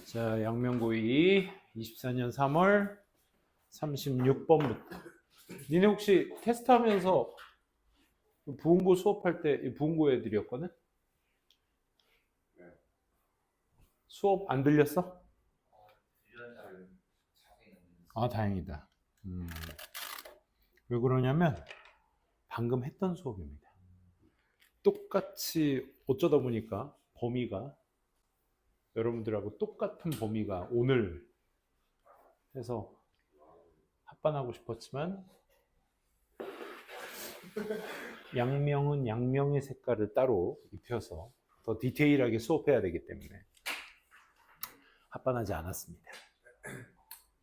자, 양명고의 24년 3월 36번부터. 니네 혹시 테스트하면서 부흥고 수업할 때 부흥고 애들이었거든? 수업 안 들렸어? 아, 다행이다. 왜 그러냐면 방금 했던 수업입니다. 똑같이 어쩌다 보니까 범위가 여러분들하고 똑같은 범위가 오늘 해서 합반하고 싶었지만 양명은 양명의 색깔을 따로 입혀서 더 디테일하게 수업해야 되기 때문에 합반하지 않았습니다.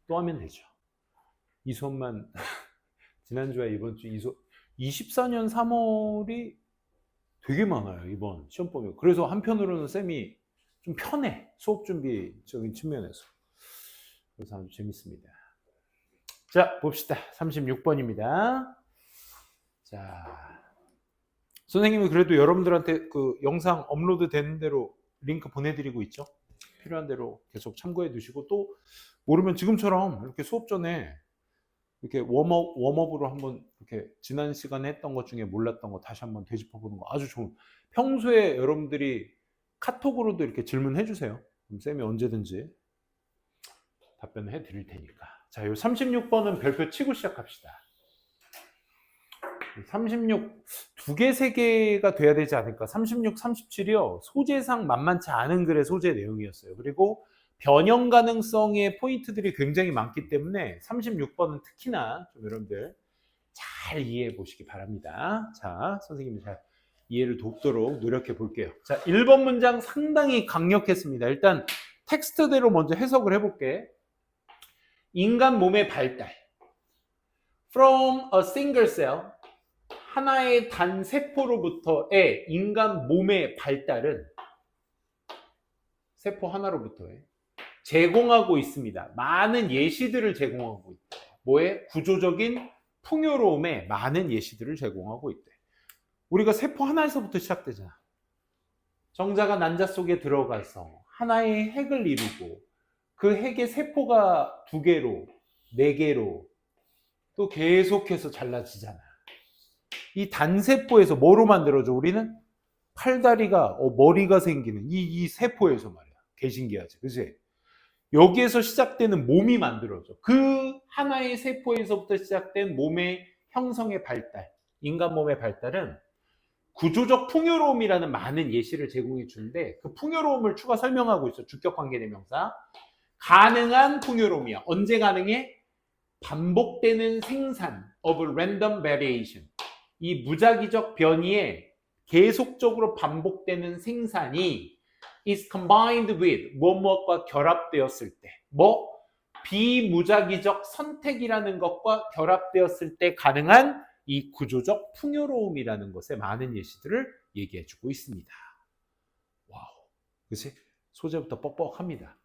또 하면 되죠. 이 수업만 지난주와 이번 주 이 수업 24년 3월이 되게 많아요. 이번 시험 범위. 그래서 한편으로는 쌤이 좀 편해. 수업 준비적인 측면에서. 그래서 아주 재밌습니다. 자, 봅시다. 36번입니다. 자, 선생님이 그래도 여러분들한테 그 영상 업로드 되는 대로 링크 보내드리고 있죠. 필요한 대로 계속 참고해 두시고, 또 모르면 지금처럼 이렇게 수업 전에 이렇게 웜업으로 한번 이렇게 지난 시간에 했던 것 중에 몰랐던 거 다시 한번 되짚어 보는 거 아주 좋은. 평소에 여러분들이 카톡으로도 이렇게 질문해 주세요. 그럼 쌤이 언제든지 답변해 드릴 테니까. 자, 요 36번은 별표 치고 시작합시다. 36 두 개, 세 개가 돼야 되지 않을까. 36, 37이요. 소재상 만만치 않은 글의 소재 내용이었어요. 그리고 변형 가능성의 포인트들이 굉장히 많기 때문에 36번은 특히나 좀 여러분들 잘 이해해 보시기 바랍니다. 자, 선생님이 잘 이해를 돕도록 노력해 볼게요. 자, 1번 문장 상당히 강력했습니다. 일단 텍스트대로 먼저 해석을 해볼게. 인간 몸의 발달. From a single cell, 하나의 단세포로부터의 인간 몸의 발달은 세포 하나로부터의 제공하고 있습니다. 많은 예시들을 제공하고 있대. 뭐에? 구조적인 풍요로움에 많은 예시들을 제공하고 있대. 우리가 세포 하나에서부터 시작되잖아. 정자가 난자 속에 들어가서 하나의 핵을 이루고 그 핵의 세포가 2개로, 4개로 또 계속해서 잘라지잖아. 이 단세포에서 뭐로 만들어져? 우리는 팔다리가, 머리가 생기는 이 세포에서 말이야. 개신기하지, 그치? 여기에서 시작되는 몸이 만들어져. 그 하나의 세포에서부터 시작된 몸의 형성의 발달, 인간 몸의 발달은 구조적 풍요로움이라는 많은 예시를 제공해 주는데, 그 풍요로움을 추가 설명하고 있어. 주격관계대명사. 가능한 풍요로움이야. 언제 가능해? 반복되는 생산 of random variation. 이 무작위적 변이에 계속적으로 반복되는 생산이 is combined with 무엇과 결합되었을 때, 비무작위적 선택이라는 것과 결합되었을 때 가능한 이 구조적 풍요로움이라는 것에 많은 예시들을 얘기해주고 있습니다. 와우, 그치? 소재부터 뻑뻑합니다.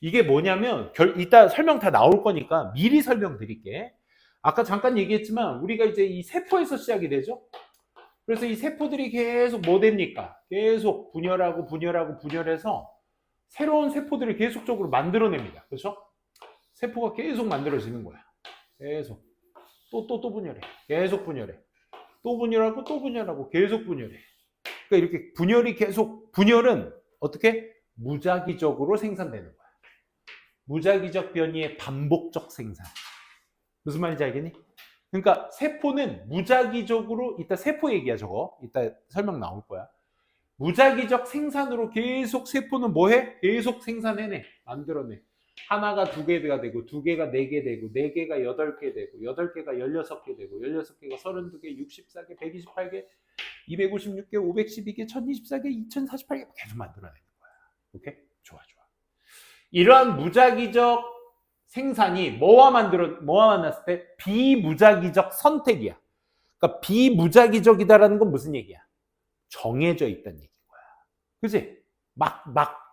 이게 뭐냐면 이따 설명 다 나올 거니까 미리 설명드릴게. 아까 잠깐 얘기했지만 우리가 이제 이 세포에서 시작이 되죠. 그래서 이 세포들이 계속 뭐 됩니까? 계속 분열해서 새로운 세포들을 계속적으로 만들어냅니다. 그렇죠? 세포가 계속 만들어지는 거야. 계속. 또 분열해. 계속 분열해. 또 분열하고 계속 분열해. 그러니까 이렇게 분열은 어떻게? 무작위적으로 생산되는 거야. 무작위적 변이의 반복적 생산. 무슨 말인지 알겠니? 그러니까 세포는 무작위적으로, 이따 세포 얘기야 저거. 이따 설명 나올 거야. 무작위적 생산으로 계속 세포는 뭐해? 계속 생산해내. 만들어내. 하나가 2개가 되고, 2개가 4개 되고, 4개가 8개 되고, 8개가 16개 되고, 16개가 32개, 64개, 128개, 256개, 512개, 1024개, 2048개 계속 만들어내는 거야. 오케이? 좋아. 이러한 무작위적 생산이 뭐와 만났을 때? 비무작위적 선택이야. 그러니까 비무작위적이다라는 건 무슨 얘기야? 정해져 있다는 얘기인 거야. 그치?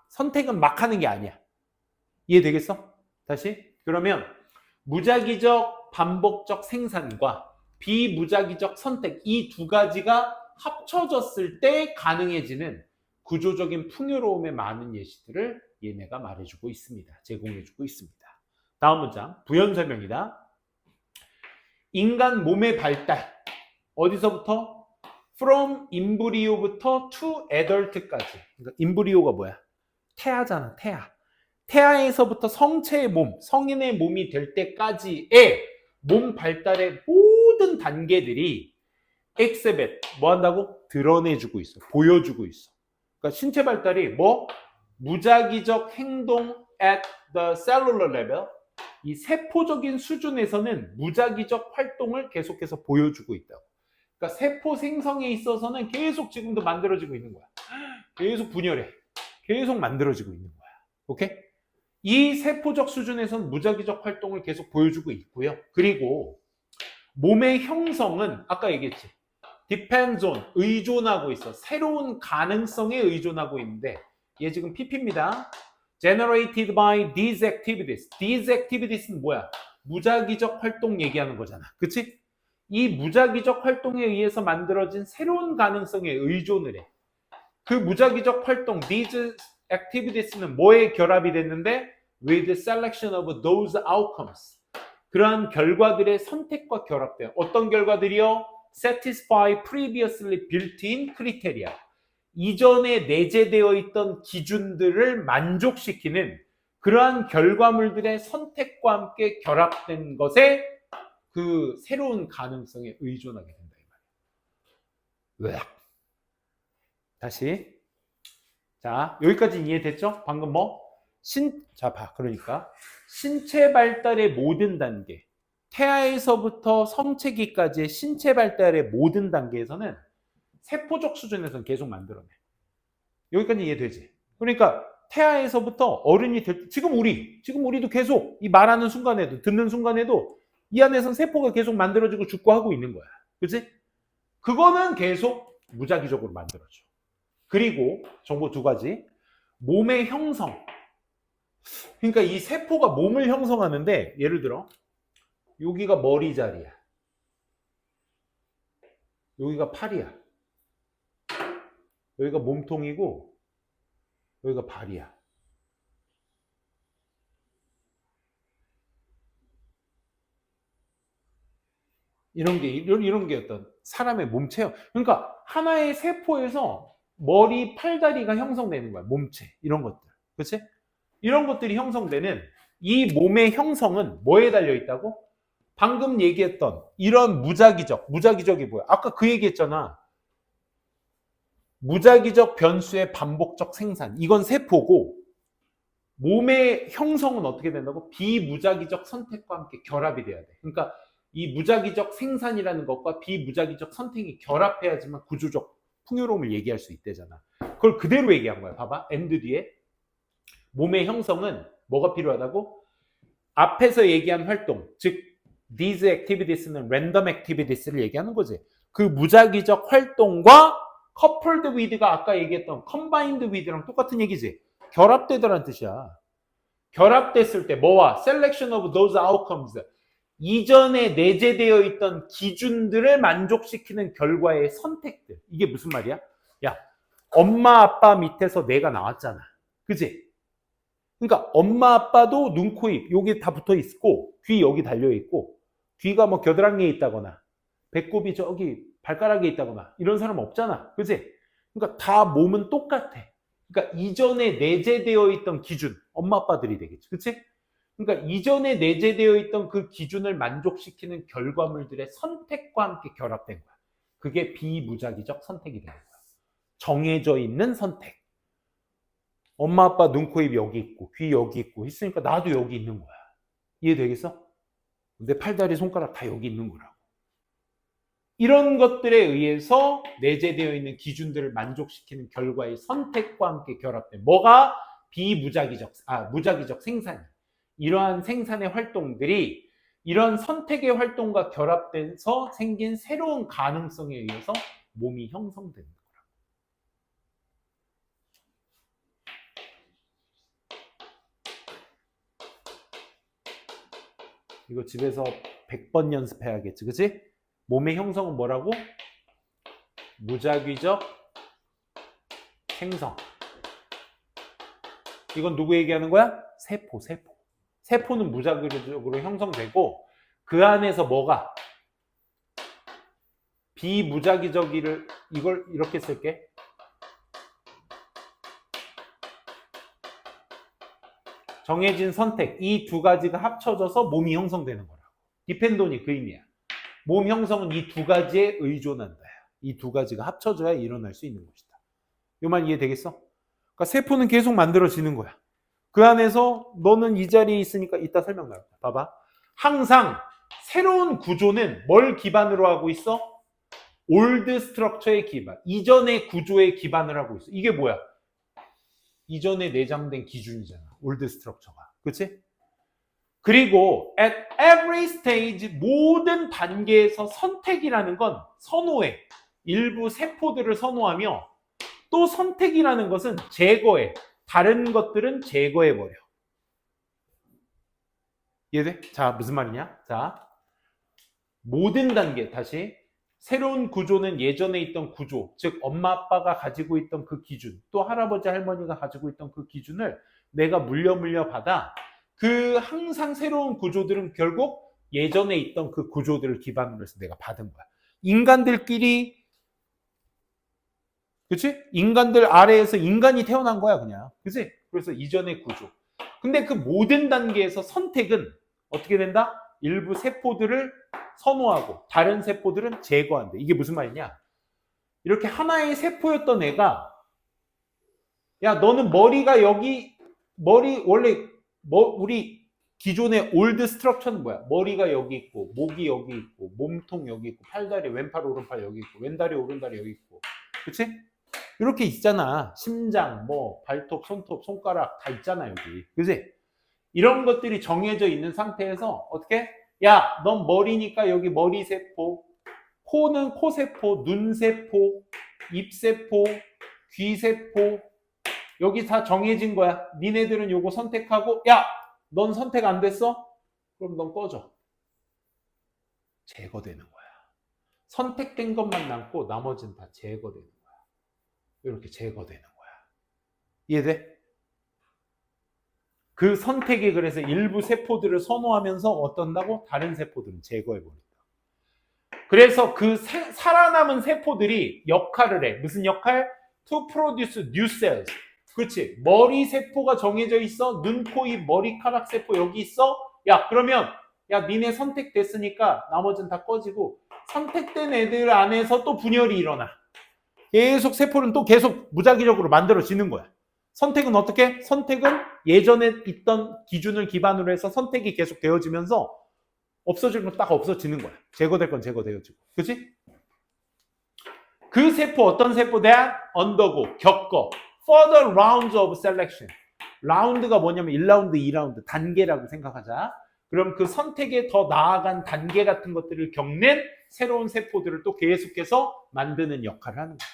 선택은 막 하는 게 아니야. 이해되겠어? 다시? 그러면 무작위적 반복적 생산과 비무작위적 선택, 이 두 가지가 합쳐졌을 때 가능해지는 구조적인 풍요로움의 많은 예시들을 얘네가 말해주고 있습니다. 제공해주고 있습니다. 다음 문장, 부연 설명이다. 인간 몸의 발달, 어디서부터? From embryo부터 to adult까지. 그러니까 embryo가 뭐야? 태아잖아, 태아. 태아에서부터 성체의 몸, 성인의 몸이 될 때까지의 몸 발달의 모든 단계들이 exhibit, 뭐 한다고? 드러내주고 있어. 보여주고 있어. 그러니까 신체 발달이 뭐? 무작위적 행동 at the cellular level, 이 세포적인 수준에서는 무작위적 활동을 계속해서 보여주고 있다고. 그러니까 세포 생성에 있어서는 계속 지금도 만들어지고 있는 거야. 계속 분열해. 계속 만들어지고 있는 거야. 오케이? 이 세포적 수준에서는 무작위적 활동을 계속 보여주고 있고요. 그리고 몸의 형성은 아까 얘기했지. depends on, 의존하고 있어. 새로운 가능성에 의존하고 있는데 얘 지금 PP입니다. generated by these activities. these activities는 뭐야? 무작위적 활동 얘기하는 거잖아. 그치? 이 무작위적 활동에 의해서 만들어진 새로운 가능성에 의존을 해. 그 무작위적 활동, these activities는 뭐에 결합이 됐는데? with the selection of those outcomes. 그러한 결과들의 선택과 결합돼요. 어떤 결과들이요? satisfy previously built-in criteria. 이전에 내재되어 있던 기준들을 만족시키는 그러한 결과물들의 선택과 함께 결합된 것에 그 새로운 가능성에 의존하게 된다 이 말이에요. 다시. 자, 여기까지 이해됐죠? 방금 뭐? 자, 봐. 그러니까 신체 발달의 모든 단계, 태아에서부터 성체기까지의 신체 발달의 모든 단계에서는 세포적 수준에서는 계속 만들어내. 여기까지 이해되지? 그러니까 태아에서부터 어른이 될 때, 지금 우리도 계속 이 말하는 순간에도, 듣는 순간에도 이 안에서는 세포가 계속 만들어지고 죽고 하고 있는 거야. 그치? 그거는 계속 무작위적으로 만들어져. 그리고 정보 두 가지. 몸의 형성. 그러니까 이 세포가 몸을 형성하는데 예를 들어 여기가 머리 자리야. 여기가 팔이야. 여기가 몸통이고 여기가 발이야. 이런 게 어떤 사람의 몸체요. 그러니까 하나의 세포에서 머리, 팔, 다리가 형성되는 거야. 몸체. 이런 것들. 그렇지? 이런 것들이 형성되는 이 몸의 형성은 뭐에 달려 있다고? 방금 얘기했던 이런 무작위적이 뭐야? 아까 그 얘기했잖아. 무작위적 변수의 반복적 생산. 이건 세포고 몸의 형성은 어떻게 된다고? 비무작위적 선택과 함께 결합이 돼야 돼. 그러니까 이 무작위적 생산이라는 것과 비무작위적 선택이 결합해야지만 구조적 풍요로움을 얘기할 수 있대잖아. 그걸 그대로 얘기한 거야. 봐봐. 엔드 뒤에. 몸의 형성은 뭐가 필요하다고? 앞에서 얘기한 활동, 즉 these activities는 random activities를 얘기하는 거지. 그 무작위적 활동과 coupled with가 아까 얘기했던 combined with랑 똑같은 얘기지. 결합되더란 뜻이야. 결합됐을 때 뭐와? selection of those outcomes. 이전에 내재되어 있던 기준들을 만족시키는 결과의 선택들. 이게 무슨 말이야? 야, 엄마 아빠 밑에서 내가 나왔잖아. 그지? 그러니까 엄마 아빠도 눈, 코, 입 여기 다 붙어 있고 귀 여기 달려 있고 귀가 뭐 겨드랑이에 있다거나 배꼽이 저기 발가락에 있다거나 이런 사람 없잖아. 그지? 그러니까 다 몸은 똑같아. 그러니까 이전에 내재되어 있던 기준, 엄마 아빠들이 되겠지. 그치? 그러니까 이전에 내재되어 있던 그 기준을 만족시키는 결과물들의 선택과 함께 결합된 거야. 그게 비무작위적 선택이 되는 거야. 정해져 있는 선택. 엄마 아빠 눈, 코, 입 여기 있고 귀 여기 있고 있으니까 나도 여기 있는 거야. 이해되겠어? 내 팔다리 손가락 다 여기 있는 거라고. 이런 것들에 의해서 내재되어 있는 기준들을 만족시키는 결과의 선택과 함께 결합된 뭐가 무작위적 생산. 이러한 생산의 활동들이 이런 선택의 활동과 결합돼서 생긴 새로운 가능성에 의해서 몸이 형성되는 거라고. 이거 집에서 100번 연습해야겠지, 그치? 몸의 형성은 뭐라고? 무작위적 생성. 이건 누구 얘기하는 거야? 세포. 세포는 무작위적으로 형성되고 그 안에서 뭐가 비무작위적이를 이걸 이렇게 쓸게. 정해진 선택 이 두 가지가 합쳐져서 몸이 형성되는 거라고. 디펜던이 그 의미야. 몸 형성은 이 두 가지에 의존한다. 이 두 가지가 합쳐져야 일어날 수 있는 것이다. 이 말 이해되겠어? 그러니까 세포는 계속 만들어지는 거야. 그 안에서 너는 이 자리에 있으니까 이따 설명 나올게. 봐봐. 항상 새로운 구조는 뭘 기반으로 하고 있어? 올드 스트럭처의 기반. 이전의 구조에 기반을 하고 있어. 이게 뭐야? 이전에 내장된 기준이잖아. 올드 스트럭처가. 그치? 그리고 at every stage 모든 단계에서 선택이라는 건 선호해. 일부 세포들을 선호하며 또 선택이라는 것은 제거해. 다른 것들은 제거해버려. 이해돼? 자, 무슨 말이냐? 자, 모든 단계, 다시. 새로운 구조는 예전에 있던 구조, 즉 엄마 아빠가 가지고 있던 그 기준, 또 할아버지 할머니가 가지고 있던 그 기준을 내가 물려 받아 그 항상 새로운 구조들은 결국 예전에 있던 그 구조들을 기반으로 해서 내가 받은 거야. 인간들끼리, 그치? 인간들 아래에서 인간이 태어난 거야, 그냥. 그치? 그래서 이전의 구조. 근데 그 모든 단계에서 선택은 어떻게 된다? 일부 세포들을 선호하고 다른 세포들은 제거한대. 이게 무슨 말이냐? 이렇게 하나의 세포였던 애가 야, 너는 머리가 여기 원래 우리 기존의 올드 스트럭처는 뭐야? 머리가 여기 있고 목이 여기 있고 몸통 여기 있고 팔다리 왼팔 오른팔 여기 있고 왼다리 오른다리 여기 있고. 그치? 이렇게 있잖아. 심장, 뭐 발톱, 손톱, 손가락 다 있잖아, 여기. 그치? 이런 것들이 정해져 있는 상태에서 어떻게? 야, 넌 머리니까 여기 머리세포, 코는 코세포, 눈세포, 입세포, 귀세포, 여기 다 정해진 거야. 니네들은 요거 선택하고, 야, 넌 선택 안 됐어? 그럼 넌 꺼져. 제거되는 거야. 선택된 것만 남고 나머지는 다 제거되는 거야. 이렇게 제거되는 거야. 이해돼? 그 선택이 그래서 일부 세포들을 선호하면서 어떤다고? 다른 세포들은 제거해버린다. 그래서 그 살아남은 세포들이 역할을 해. 무슨 역할? To produce new cells. 그렇지. 머리 세포가 정해져 있어. 눈, 코, 입, 머리카락 세포 여기 있어. 야, 그러면 야, 니네 선택됐으니까 나머지는 다 꺼지고 선택된 애들 안에서 또 분열이 일어나. 계속 세포는 또 계속 무작위적으로 만들어지는 거야. 선택은 어떻게? 선택은 예전에 있던 기준을 기반으로 해서 선택이 계속 되어지면서 없어질 건 딱 없어지는 거야. 제거될 건 제거되어지고. 그치? 그 세포 어떤 세포? that undergo, 겪어. further rounds of selection. 라운드가 뭐냐면 1라운드, 2라운드 단계라고 생각하자. 그럼 그 선택에 더 나아간 단계 같은 것들을 겪는 새로운 세포들을 또 계속해서 만드는 역할을 하는 거야.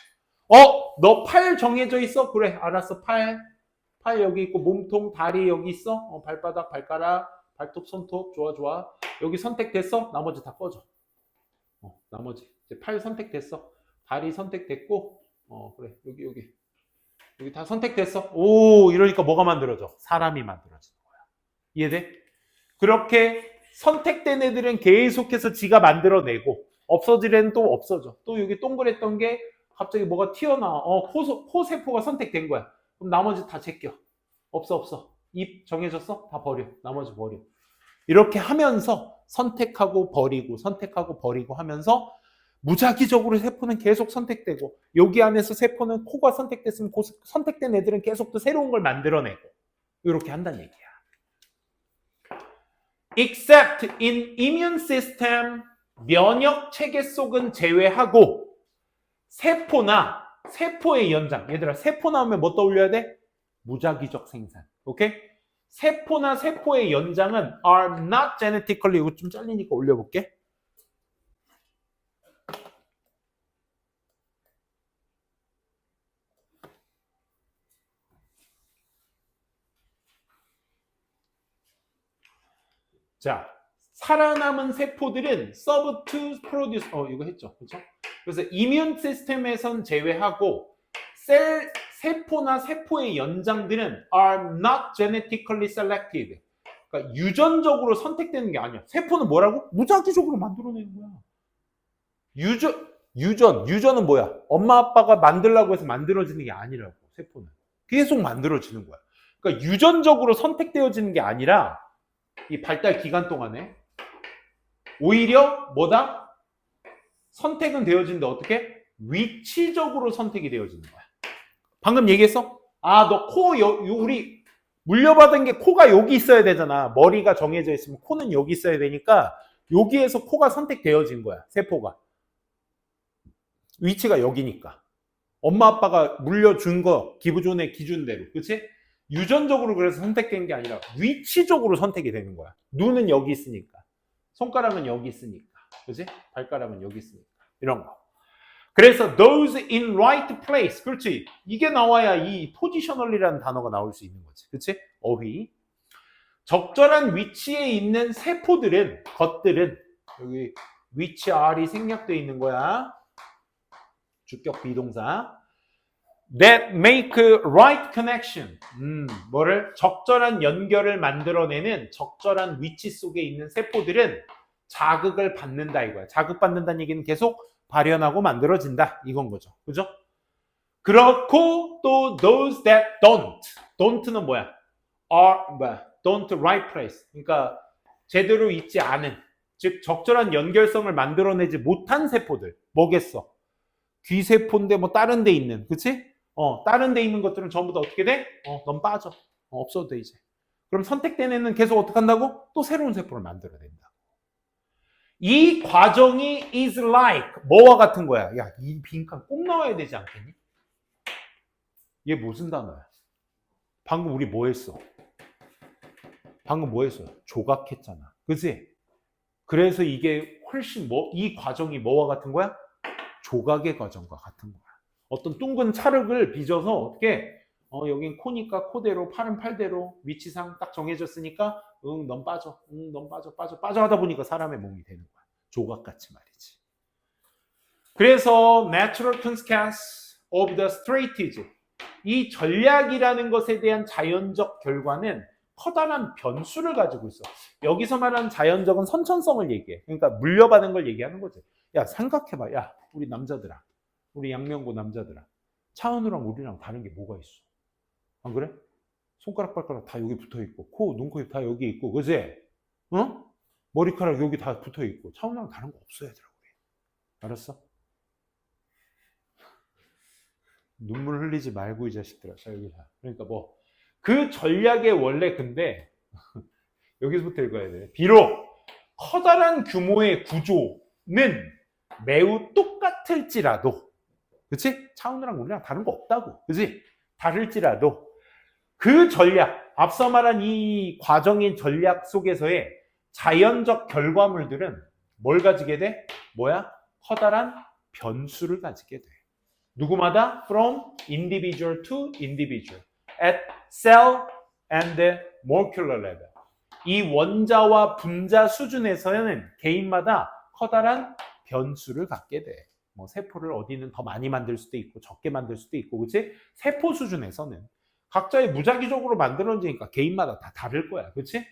너 팔 정해져 있어? 그래, 알았어. 팔 여기 있고 몸통, 다리 여기 있어? 발바닥, 발가락, 발톱, 손톱. 좋아. 여기 선택됐어? 나머지 다 꺼져. 나머지 이제 팔 선택됐어. 다리 선택됐고, 그래, 여기 다 선택됐어. 오, 이러니까 뭐가 만들어져? 사람이 만들어지는 거야. 이해돼? 그렇게 선택된 애들은 계속해서 지가 만들어내고 없어질 애는 또 없어져. 또 여기 동그랬던 게 갑자기 뭐가 튀어나와. 코세포가 선택된 거야. 그럼 나머지 다 제껴. 없어. 입 정해졌어? 다 버려. 나머지 버려. 이렇게 하면서 선택하고 버리고 하면서 무작위적으로 세포는 계속 선택되고 여기 안에서 세포는 코가 선택됐으면 선택된 애들은 계속 또 새로운 걸 만들어내고 이렇게 한다는 얘기야. Except in immune system, 면역 체계 속은 제외하고 세포나 세포의 연장. 얘들아, 세포 나오면 뭐 떠올려야 돼? 무작위적 생산. 오케이? 세포나 세포의 연장은 are not genetically, 이거 좀 잘리니까 올려볼게. 자, 살아남은 세포들은 serve to produce, 이거 했죠. 그렇죠? 그래서 이뮨 시스템에선 제외하고 세포나 세포의 연장들은 are not genetically selected. 그러니까 유전적으로 선택되는 게 아니야. 세포는 뭐라고? 무작위적으로 만들어내는 거야. 유전은 뭐야? 엄마 아빠가 만들라고 해서 만들어지는 게 아니라고. 세포는 계속 만들어지는 거야. 그러니까 유전적으로 선택되어지는 게 아니라 이 발달 기간 동안에 오히려 뭐다? 선택은 되어지는데 어떻게? 위치적으로 선택이 되어지는 거야. 방금 얘기했어? 아, 너 우리 물려받은 게 코가 여기 있어야 되잖아. 머리가 정해져 있으면 코는 여기 있어야 되니까 여기에서 코가 선택되어진 거야. 세포가. 위치가 여기니까. 엄마 아빠가 물려준 거 기부존의 기준대로. 그치? 유전적으로 그래서 선택된 게 아니라 위치적으로 선택이 되는 거야. 눈은 여기 있으니까. 손가락은 여기 있으니까. 그치? 발가락은 여기 있으니까. 이런 거. 그래서 those in right place. 그렇지. 이게 나와야 이 positional이라는 단어가 나올 수 있는 거지. 그치? 어휘. 적절한 위치에 있는 세포들은, 것들은, 여기 위치 R이 생략되어 있는 거야. 주격 비동사. That make right connection. 뭐를? 적절한 연결을 만들어내는 적절한 위치 속에 있는 세포들은 자극을 받는다 이거야. 자극받는다는 얘기는 계속 발현하고 만들어진다 이건 거죠. 그죠? 그렇고 또 those that don't는 뭐야? don't right place. 그러니까 제대로 있지 않은, 즉 적절한 연결성을 만들어내지 못한 세포들. 뭐겠어? 귀세포인데 뭐 다른 데 있는, 그치? 다른 데 있는 것들은 전부 다 어떻게 돼? 넌 빠져. 없어도 돼, 이제. 그럼 선택된 애는 계속 어떻게 한다고? 또 새로운 세포를 만들어야 된다. 이 과정이 is like, 뭐와 같은 거야? 야, 이 빈칸 꼭 나와야 되지 않겠니? 얘 무슨 단어야? 방금 우리 뭐 했어? 방금 뭐 했어? 조각했잖아. 그치? 그래서 이게 훨씬 이 과정이 뭐와 같은 거야? 조각의 과정과 같은 거야. 어떤 둥근 찰흙을 빚어서 어떻게 여긴 코니까 코대로, 팔은 팔대로 위치상 딱 정해졌으니까 넌 빠져, 넌 빠져 하다 보니까 사람의 몸이 되는 거야. 조각같이 말이지. 그래서 natural consequence of the strategy, 이 전략이라는 것에 대한 자연적 결과는 커다란 변수를 가지고 있어. 여기서 말하는 자연적은 선천성을 얘기해. 그러니까 물려받은 걸 얘기하는 거지. 야, 생각해봐. 야, 우리 남자들아, 우리 양명고 남자들아, 차은우랑 우리랑 다른 게 뭐가 있어? 안 그래? 손가락 발가락 다 여기 붙어 있고, 코, 눈, 코, 입 다 여기 있고, 그지? 머리카락 여기 다 붙어 있고, 차은우랑 다른 거 없어, 얘들아, 우리. 알았어? 눈물 흘리지 말고, 이 자식들아. 자, 여기 자. 그러니까 그 전략의 원래 근데 여기서부터 읽어야 돼. 비록 커다란 규모의 구조는 매우 똑같을지라도, 그치? 차은우랑 우리랑 다른 거 없다고, 그치? 다를지라도 그 전략, 앞서 말한 이 과정인 전략 속에서의 자연적 결과물들은 뭘 가지게 돼? 뭐야? 커다란 변수를 가지게 돼. 누구마다 from individual to individual at cell and molecular level. 이 원자와 분자 수준에서는 개인마다 커다란 변수를 갖게 돼. 뭐 세포를 어디는 더 많이 만들 수도 있고 적게 만들 수도 있고, 그치? 세포 수준에서는 각자의 무작위적으로 만들어지니까 개인마다 다 다를 거야, 그치?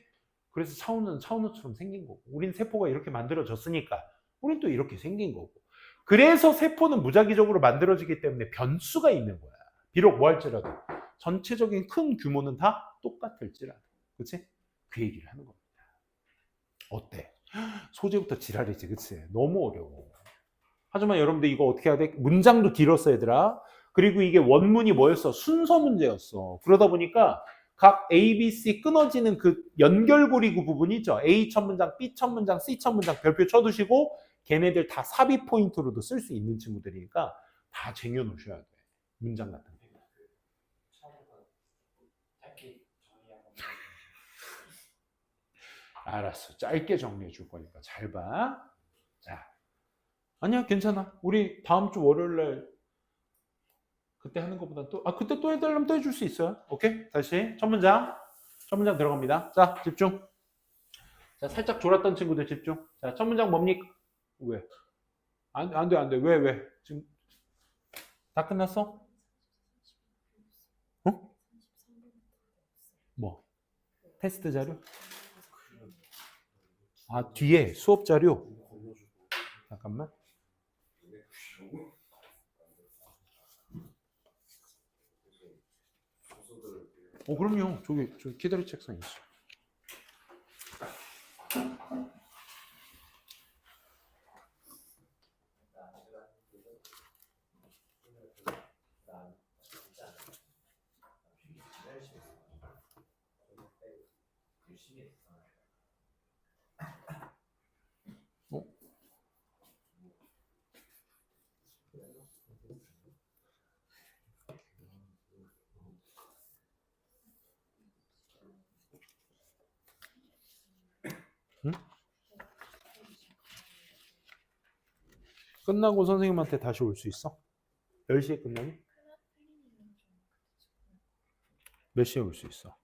그래서 차은우는 차은우처럼 생긴 거고, 우린 세포가 이렇게 만들어졌으니까 우린 또 이렇게 생긴 거고. 그래서 세포는 무작위적으로 만들어지기 때문에 변수가 있는 거야. 비록 뭐 할지라도 전체적인 큰 규모는 다 똑같을지라도, 그치? 그 얘기를 하는 겁니다. 어때? 소재부터 지랄이지, 그치? 너무 어려워. 하지만 여러분들 이거 어떻게 해야 돼? 문장도 길었어, 얘들아. 그리고 이게 원문이 뭐였어? 순서 문제였어. 그러다 보니까 각 A, B, C 끊어지는 그 연결고리 그 부분이 있죠. A 첫 문장, B 첫 문장, C 첫 문장 별표 쳐두시고 걔네들 다 삽입 포인트로도 쓸 수 있는 친구들이니까 다 쟁여놓으셔야 돼. 문장 같은 거. 알았어. 짧게 정리해 줄 거니까 잘 봐. 자, 아니야, 괜찮아. 우리 다음 주 월요일날 그때 하는 것보다 그때 또 해달라면 또 해줄 수 있어요. 오케이? 다시 첫 문장 들어갑니다. 자, 집중. 자, 살짝 졸았던 친구들 집중. 자, 첫 문장 뭡니까? 왜? 안 돼. 왜? 지금 다 끝났어? 테스트 자료? 아, 뒤에 수업 자료? 잠깐만. 그럼요. 저기 키다리 책상 있어. 어? 응? 끝나고 선생님한테 다시 올 수 있어? 10시에 끝나니? 몇 시에 올 수 있어?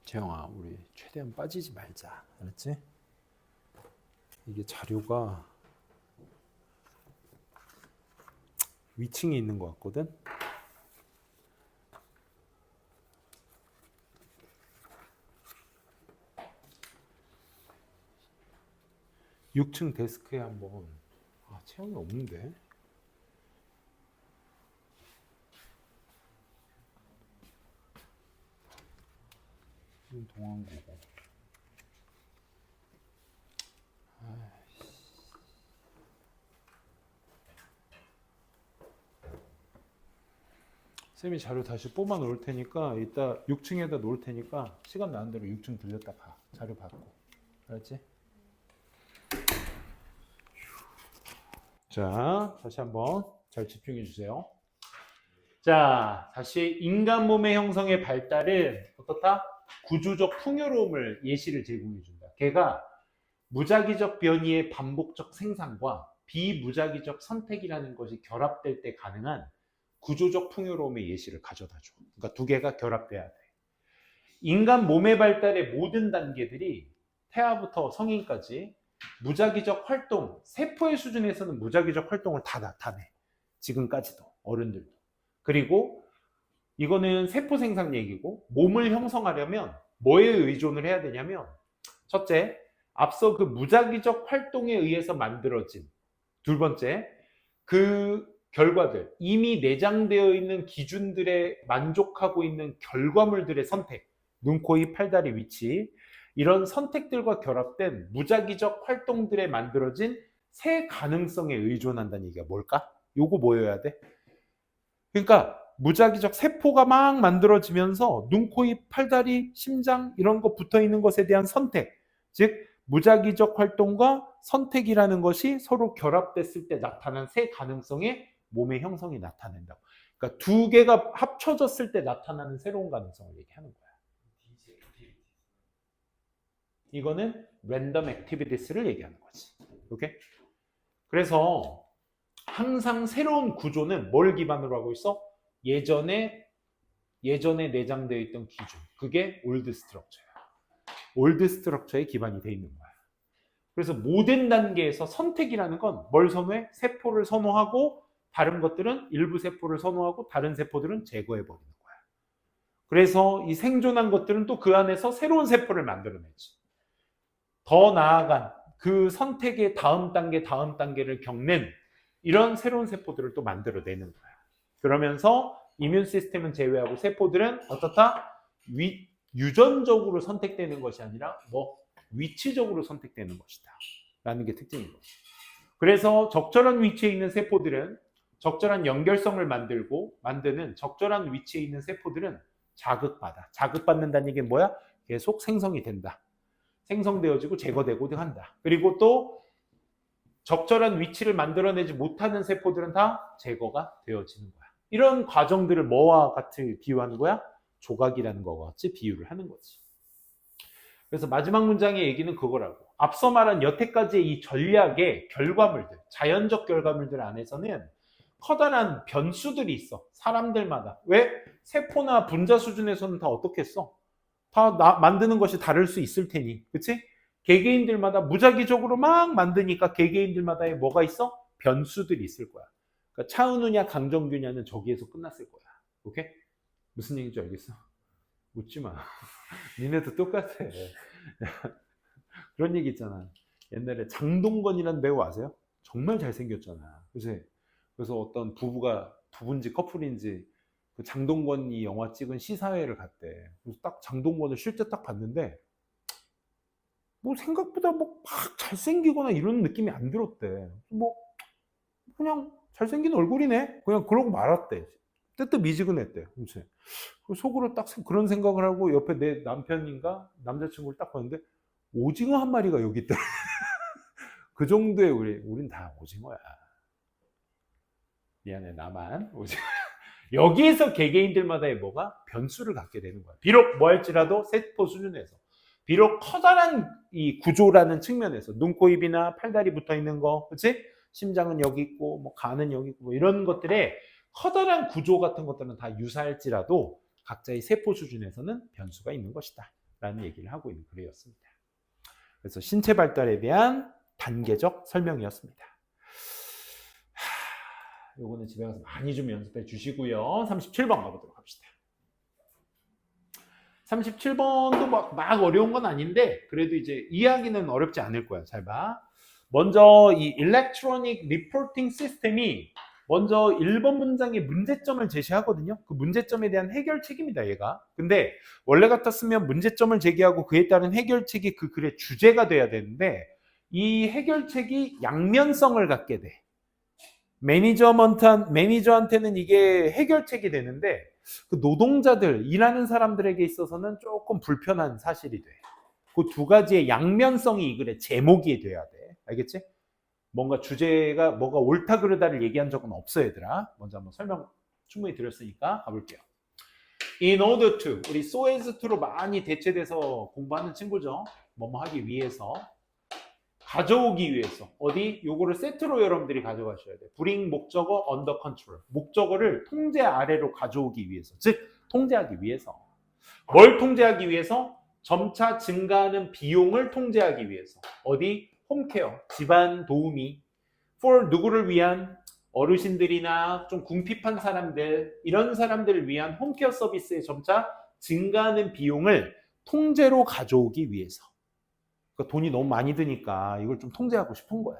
재영아, 우리 최대한 빠지지 말자. 알았지? 이게 자료가 위층에 있는 것 같거든? (6층) 데스크에 한번. 채영이 없는데? 동안고고. 쌤이 자료 다시 뽑아 놓을 테니까 이따 6층에다 놓을 테니까 시간 나는 대로 6층 들렸다 가. 자료 받고. 알았지? 자, 다시 한번 잘 집중해 주세요. 자, 다시 인간 몸의 형성의 발달은 어떻다? 구조적 풍요로움을 예시를 제공해 준다. 걔가 무작위적 변이의 반복적 생산과 비무작위적 선택이라는 것이 결합될 때 가능한 구조적 풍요로움의 예시를 가져다 줘. 그러니까 두 개가 결합돼야 돼. 인간 몸의 발달의 모든 단계들이 태아부터 성인까지 무작위적 활동, 세포의 수준에서는 무작위적 활동을 다 나타내. 지금까지도, 어른들도. 그리고 이거는 세포 생산 얘기고, 몸을 형성하려면 뭐에 의존을 해야 되냐면, 첫째, 앞서 그 무작위적 활동에 의해서 만들어진, 두 번째, 그 결과들, 이미 내장되어 있는 기준들에 만족하고 있는 결과물들의 선택, 눈, 코, 입, 팔다리 위치, 이런 선택들과 결합된 무작위적 활동들에 만들어진 새 가능성에 의존한다는 얘기가 뭘까? 요거 뭐여야 돼? 그러니까 무작위적 세포가 막 만들어지면서 눈, 코, 입, 팔다리, 심장 이런 거 붙어 있는 것에 대한 선택, 즉 무작위적 활동과 선택이라는 것이 서로 결합됐을 때 나타난 새 가능성의 몸의 형성이 나타낸다고. 그러니까 두 개가 합쳐졌을 때 나타나는 새로운 가능성을 얘기하는 거야. 이거는 랜덤 액티비티스를 얘기하는 거지. 오케이? 그래서 항상 새로운 구조는 뭘 기반으로 하고 있어? 예전에 내장되어 있던 기준. 그게 올드 스트럭처야. 올드 스트럭처에 기반이 돼 있는 거야. 그래서 모든 단계에서 선택이라는 건 뭘 선호해? 세포를 선호하고 다른 것들은 일부 세포를 선호하고 다른 세포들은 제거해버리는 거야. 그래서 이 생존한 것들은 또 그 안에서 새로운 세포를 만들어내지. 더 나아간 그 선택의 다음 단계를 겪는 이런 새로운 세포들을 또 만들어내는 거야. 그러면서 이뮨 시스템은 제외하고 세포들은 어떻다? 유전적으로 선택되는 것이 아니라 위치적으로 선택되는 것이다 라는 게 특징인 거죠. 그래서 적절한 위치에 있는 세포들은 적절한 연결성을 만드는 적절한 위치에 있는 세포들은 자극받는다는 얘기는 뭐야? 계속 생성이 된다. 생성되어지고 제거되고 한다. 그리고 또 적절한 위치를 만들어내지 못하는 세포들은 다 제거가 되어지는 거야. 이런 과정들을 뭐와 같이 비유하는 거야? 조각이라는 거 같이 비유를 하는 거지. 그래서 마지막 문장의 얘기는 그거라고. 앞서 말한 여태까지의 이 전략의 결과물들, 자연적 결과물들 안에서는 커다란 변수들이 있어. 사람들마다. 왜? 세포나 분자 수준에서는 다 어떻게 써? 다 만드는 것이 다를 수 있을 테니. 그치? 개개인들마다 무작위적으로 막 만드니까 개개인들마다의 뭐가 있어? 변수들이 있을 거야. 그러니까 차은우냐 강정규냐는 저기에서 끝났을 거야. 오케이? 무슨 얘기인지 알겠어? 웃지 마. 니네도 똑같아. 그런 얘기 있잖아. 옛날에 장동건이라는 배우 아세요? 정말 잘생겼잖아. 그래서 어떤 부부인지 커플인지 그 장동건이 영화 찍은 시사회를 갔대. 그래서 딱 장동건을 실제 딱 봤는데 뭐 생각보다 뭐 막 잘생기거나 이런 느낌이 안 들었대. 뭐 그냥 잘생긴 얼굴이네. 그냥 그러고 말았대. 뜨뜻미지근했대. 그치? 속으로 딱 그런 생각을 하고 옆에 내 남편인가 남자친구를 딱 봤는데 오징어 한 마리가 여기 있더라. 그 정도의 우린 다 오징어야. 미안해, 나만 오징어. 여기에서 개개인들마다의 뭐가 변수를 갖게 되는 거야. 비록 뭐 할지라도 세포 수준에서. 비록 커다란 이 구조라는 측면에서 눈, 코, 입이나 팔다리 붙어 있는 거, 그치? 심장은 여기 있고, 뭐 간은 여기 있고, 뭐 이런 것들의 커다란 구조 같은 것들은 다 유사할지라도 각자의 세포 수준에서는 변수가 있는 것이다. 라는 얘기를 하고 있는 글이었습니다. 그래서 신체 발달에 대한 단계적 설명이었습니다. 요거는 집에 가서 많이 좀 연습해 주시고요. 37번 가보도록 합시다. 37번도 막 어려운 건 아닌데 그래도 이제 이해하기는 어렵지 않을 거야. 잘 봐. 먼저 이 Electronic Reporting System이 먼저 1번 문장의 문제점을 제시하거든요. 그 문제점에 대한 해결책입니다, 얘가. 근데 원래 같았으면 문제점을 제기하고 그에 따른 해결책이 그 글의 주제가 돼야 되는데 이 해결책이 양면성을 갖게 돼. 매니저한테는 이게 해결책이 되는데 그 노동자들, 일하는 사람들에게 있어서는 조금 불편한 사실이 돼. 그 두 가지의 양면성이 이 글의 제목이 돼야 돼. 알겠지? 뭔가 주제가 뭐가 옳다 그르다를 얘기한 적은 없어, 얘들아. 먼저 한번 설명 충분히 드렸으니까 가볼게요. In order to, 우리 so as to로 많이 대체돼서 공부하는 친구죠. 뭐뭐 하기 위해서. 가져오기 위해서. 어디? 요거를 세트로 여러분들이 가져가셔야 돼요. bring 목적어 under control. 목적어를 통제 아래로 가져오기 위해서. 즉, 통제하기 위해서. 뭘 통제하기 위해서? 점차 증가하는 비용을 통제하기 위해서. 어디? 홈케어. 집안 도우미. for 누구를 위한? 어르신들이나 좀 궁핍한 사람들, 이런 사람들을 위한 홈케어 서비스의 점차 증가하는 비용을 통제로 가져오기 위해서. 그러니까 돈이 너무 많이 드니까 이걸 좀 통제하고 싶은 거야.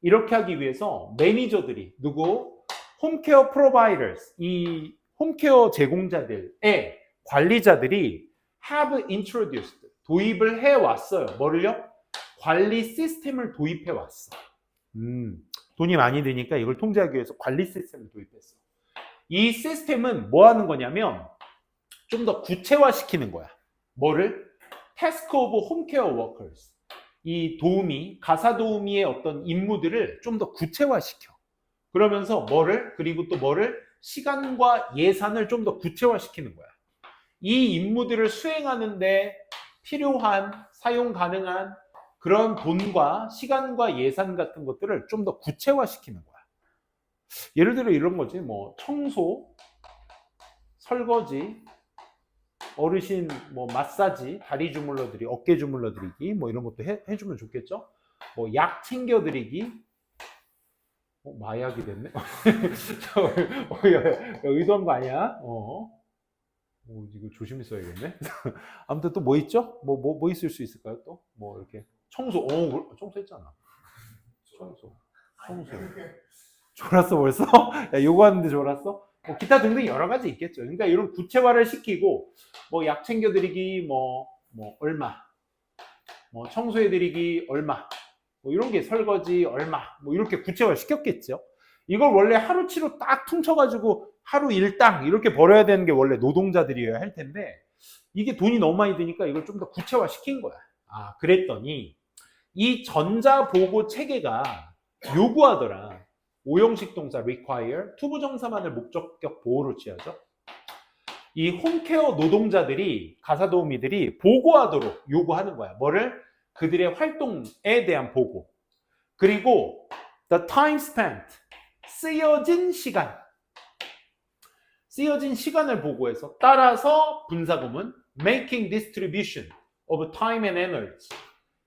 이렇게 하기 위해서 매니저들이 누구? 홈케어 프로바이더스, 이 홈케어 제공자들의 관리자들이 have introduced, 도입을 해왔어요. 뭐를요? 관리 시스템을 도입해왔어. 돈이 많이 드니까 이걸 통제하기 위해서 관리 시스템을 도입했어. 이 시스템은 뭐 하는 거냐면 좀 더 구체화시키는 거야. 뭐를? Task of Home Care Workers. 이 도우미, 가사 도우미의 어떤 임무들을 좀 더 구체화시켜. 그러면서 뭐를? 그리고 또 뭐를? 시간과 예산을 좀 더 구체화시키는 거야. 이 임무들을 수행하는데 필요한, 사용 가능한 그런 돈과 시간과 예산 같은 것들을 좀 더 구체화시키는 거야. 예를 들어 이런 거지. 뭐 청소, 설거지, 어르신 뭐 마사지, 다리 주물러드리기, 어깨 주물러드리기 뭐 이런 것도 해주면 좋겠죠. 뭐 약 챙겨드리기. 마약이 됐네. 의도한 거 아니야? 이거 조심히 써야겠네. 아무튼 또 뭐 있죠? 뭐 있을 수 있을까요? 또 뭐 이렇게 청소. 청소했잖아. 청소. 졸았어 벌써? 야, 요거 하는데 졸았어? 뭐 기타 등등 여러 가지 있겠죠. 그러니까 이런 구체화를 시키고 뭐 약 챙겨드리기 뭐 얼마, 뭐 청소해드리기 얼마, 뭐 이런 게 설거지 얼마, 뭐 이렇게 구체화 시켰겠죠. 이걸 원래 하루치로 딱 퉁쳐가지고 하루 일당 이렇게 벌어야 되는 게 원래 노동자들이어야 할 텐데 이게 돈이 너무 많이 드니까 이걸 좀 더 구체화 시킨 거야. 그랬더니 이 전자보고 체계가 요구하더라. 5형식 동사 require, 투부정사만을 목적격 보호로 취하죠. 이 홈케어 노동자들이 가사도우미들이 보고하도록 요구하는 거야. 뭐를? 그들의 활동에 대한 보고. 그리고 the time spent, 쓰여진 시간. 쓰여진 시간을 보고해서 따라서 분사구문 making distribution of time and energy.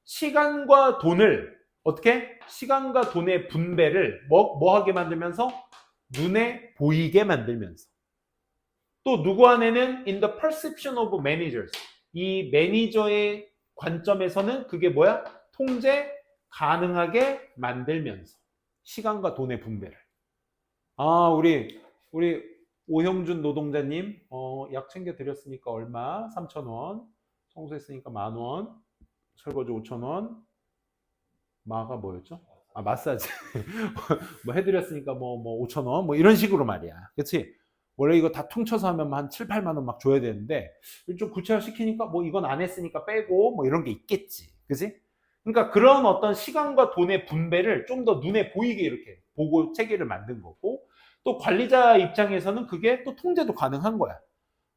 시간과 돈을 어떻게? 시간과 돈의 분배를 뭐 하게 만들면서? 눈에 보이게 만들면서. 또 누구 안에는 in the perception of managers. 이 매니저의 관점에서는 그게 뭐야? 통제 가능하게 만들면서. 시간과 돈의 분배를. 아, 우리 오형준 노동자님, 약 챙겨드렸으니까 얼마? 3,000원. 청소했으니까 10,000원. 설거지 5,000원. 마가 뭐였죠? 아, 마사지. 뭐 해드렸으니까 뭐 5,000원. 뭐 이런 식으로 말이야. 그치? 원래 이거 다 퉁쳐서 하면 한 7, 8만 원 막 줘야 되는데, 좀 구체화 시키니까 뭐 이건 안 했으니까 빼고 뭐 이런 게 있겠지. 그치? 그러니까 그런 어떤 시간과 돈의 분배를 좀 더 눈에 보이게 이렇게 보고 체계를 만든 거고, 또 관리자 입장에서는 그게 또 통제도 가능한 거야.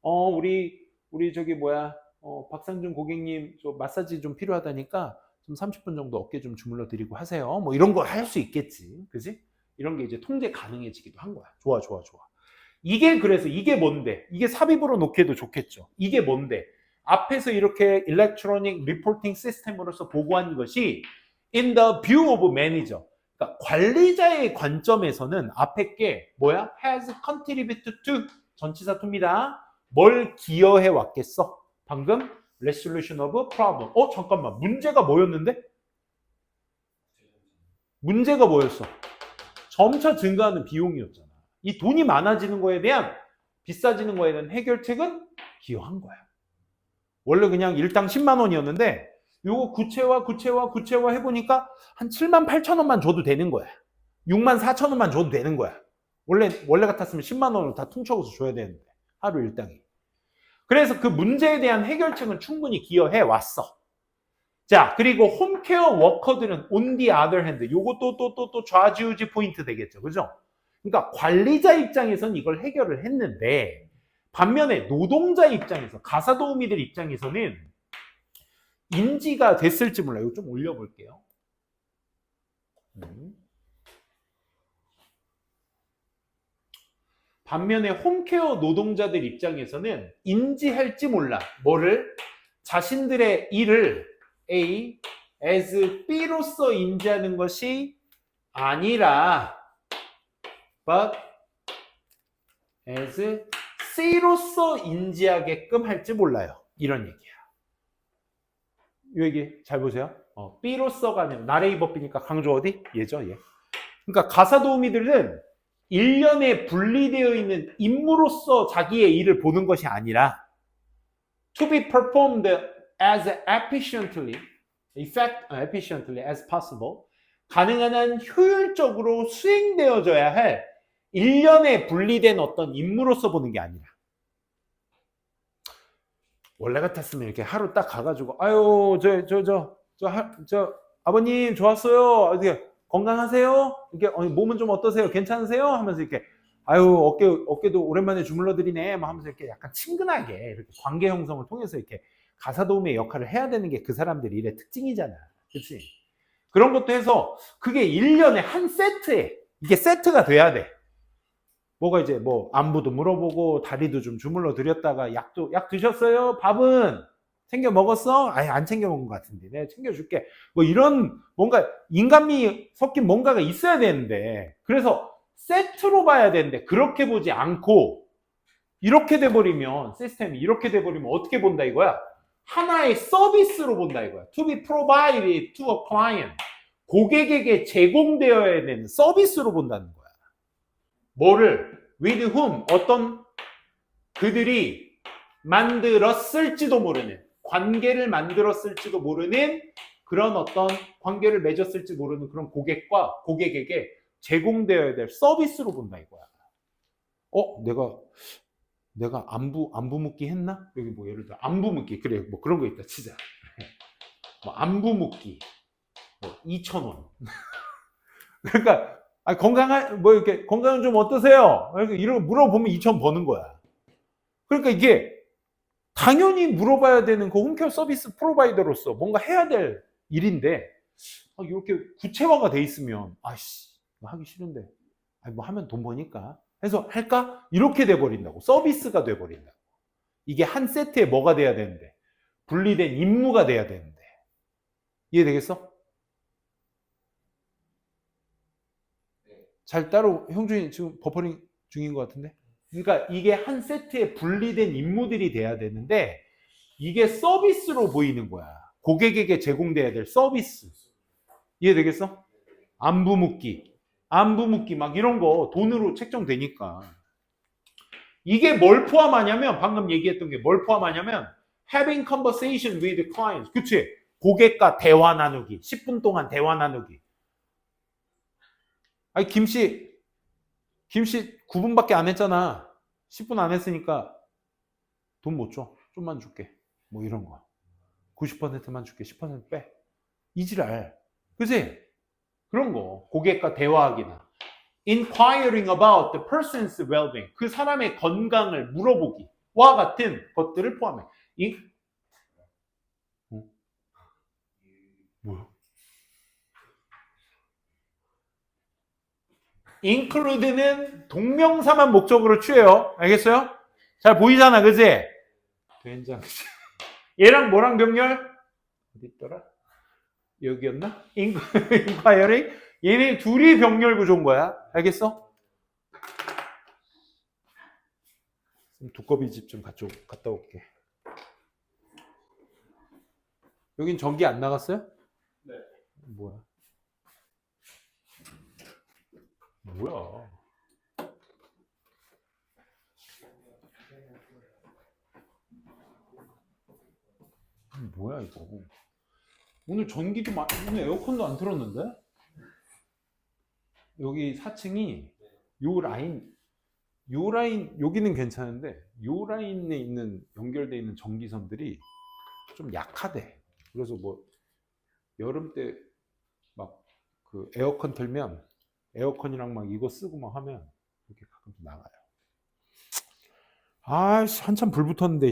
우리 저기 뭐야, 박상준 고객님 저 마사지 좀 필요하다니까 좀 30분 정도 어깨 좀 주물러 드리고 하세요. 뭐 이런 거 할 수 있겠지. 그지? 이런 게 이제 통제 가능해지기도 한 거야. 좋아. 이게 그래서 이게 뭔데? 이게 삽입으로 놓기에도 좋겠죠. 이게 뭔데? 앞에서 이렇게 일렉트로닉 리포팅 시스템으로서 보고한 것이 in the view of manager. 그러니까 관리자의 관점에서는 앞에 게 뭐야? has contributed to 전치사 to입니다. 뭘 기여해 왔겠어? 방금 resolution of problem. 잠깐만. 문제가 뭐였는데? 문제가 뭐였어? 점차 증가하는 비용이었잖아. 이 돈이 많아지는 거에 대한 비싸지는 거에 대한 해결책은 기여한 거야. 원래 그냥 일당 10만 원이었는데 요거 구체화 해보니까 한 7만 8천 원만 줘도 되는 거야. 6만 4천 원만 줘도 되는 거야. 원래 같았으면 10만 원을 다 퉁쳐서 줘야 되는데 하루 일당이. 그래서 그 문제에 대한 해결책은 충분히 기여해 왔어. 자, 그리고 홈케어 워커들은 on the other hand, 요것도 또 좌지우지 포인트 되겠죠. 그죠? 그러니까 관리자 입장에서는 이걸 해결을 했는데 반면에 노동자 입장에서 가사도우미들 입장에서는 인지가 됐을지 몰라요. 이거 좀 올려볼게요. 반면에 홈케어 노동자들 입장에서는 인지할지 몰라. 뭐를? 자신들의 일을 A as B로서 인지하는 것이 아니라 but as C로서 인지하게끔 할지 몰라요. 이런 얘기야. 이 얘기 잘 보세요. B로서가 아니라 나레이 법비니까 강조 어디? 얘죠, 얘. 그러니까 가사도우미들은 일련에 분리되어 있는 임무로서 자기의 일을 보는 것이 아니라 to be performed as efficiently as possible 가능한 한 효율적으로 수행되어져야 할 일련에 분리된 어떤 임무로서 보는 게 아니라 원래 같았으면 이렇게 하루 딱 가가지고 아유 저 아버님 좋았어요 어떻게 건강하세요? 이렇게 몸은 좀 어떠세요? 괜찮으세요? 하면서 이렇게 아유 어깨도 오랜만에 주물러 드리네 하면서 이렇게 약간 친근하게 이렇게 관계 형성을 통해서 이렇게 가사도우미의 역할을 해야 되는 게 그 사람들 일의 특징이잖아. 그렇지? 그런 것도 해서 그게 1년에 한 세트에 이게 세트가 돼야 돼. 뭐가 이제 뭐 안부도 물어보고 다리도 좀 주물러 드렸다가 약 드셨어요? 밥은 챙겨 먹었어? 아니 안 챙겨 먹은 것 같은데 내가 챙겨줄게. 뭐 이런 뭔가 인간미 섞인 뭔가가 있어야 되는데 그래서 세트로 봐야 되는데 그렇게 보지 않고 이렇게 돼버리면 시스템이 이렇게 돼버리면 어떻게 본다 이거야? 하나의 서비스로 본다 이거야. To be provided to a client. 고객에게 제공되어야 되는 서비스로 본다는 거야. 뭐를? With whom? 어떤 그들이 만들었을지도 모르는 관계를 만들었을지도 모르는 그런 어떤 관계를 맺었을지 모르는 그런 고객과 고객에게 제공되어야 될 서비스로 본다 이거야. 내가 안부 묻기 했나? 여기 뭐 예를 들어 안부 묻기 그래 뭐 그런 거 있다 치자. 뭐 안부 묻기 뭐 2,000원. 그러니까 건강한 뭐 이렇게 건강은 좀 어떠세요? 이렇게 이런 거 물어보면 2,000원 버는 거야. 그러니까 이게 당연히 물어봐야 되는 그 홈케어 서비스 프로바이더로서 뭔가 해야 될 일인데 이렇게 구체화가 돼 있으면 아이씨 하기 싫은데 뭐 하면 돈 버니까 해서 할까? 이렇게 돼버린다고. 서비스가 돼버린다고. 이게 한 세트에 뭐가 돼야 되는데 분리된 임무가 돼야 되는데 이해되겠어? 잘 따로 형준이 지금 버퍼링 중인 것 같은데 그러니까 이게 한 세트에 분리된 임무들이 돼야 되는데 이게 서비스로 보이는 거야. 고객에게 제공돼야 될 서비스. 이해되겠어? 안부 묻기 막 이런 거 돈으로 책정되니까 이게 뭘 포함하냐면 방금 얘기했던 게 뭘 포함하냐면 having conversation with clients. 그치? 고객과 대화 나누기. 10분 동안 대화 나누기. 아니 김씨 9분밖에 안 했잖아. 10분 안 했으니까 돈 못 줘. 좀만 줄게. 뭐 이런 거. 90%만 줄게. 10% 빼. 이지랄. 그치? 그런 거. 고객과 대화하기나. Inquiring about the person's well-being. 그 사람의 건강을 물어보기와 같은 것들을 포함해. 뭐야? include는 동명사만 목적으로 취해요. 알겠어요? 잘 보이잖아, 그지? 된장. 얘랑 뭐랑 병렬? 어디 있더라? 여기였나? inquiry? 얘네 둘이 병렬 구조인 거야. 알겠어? 두꺼비 집 좀 갔다 올게. 여긴 전기 안 나갔어요? 네. 뭐야? 뭐야 이거? 오늘 전기도 오늘 에어컨도 안 틀었는데? 여기 4층이 요 라인 여기는 괜찮은데 요 라인에 있는 연결돼 있는 전기선들이 좀 약하대. 그래서 뭐 여름 때 막 그 에어컨 틀면 에어컨이랑 막 이거 쓰고 막 하면 이렇게 가끔씩 나가요. 아씨 한참 불 붙었는데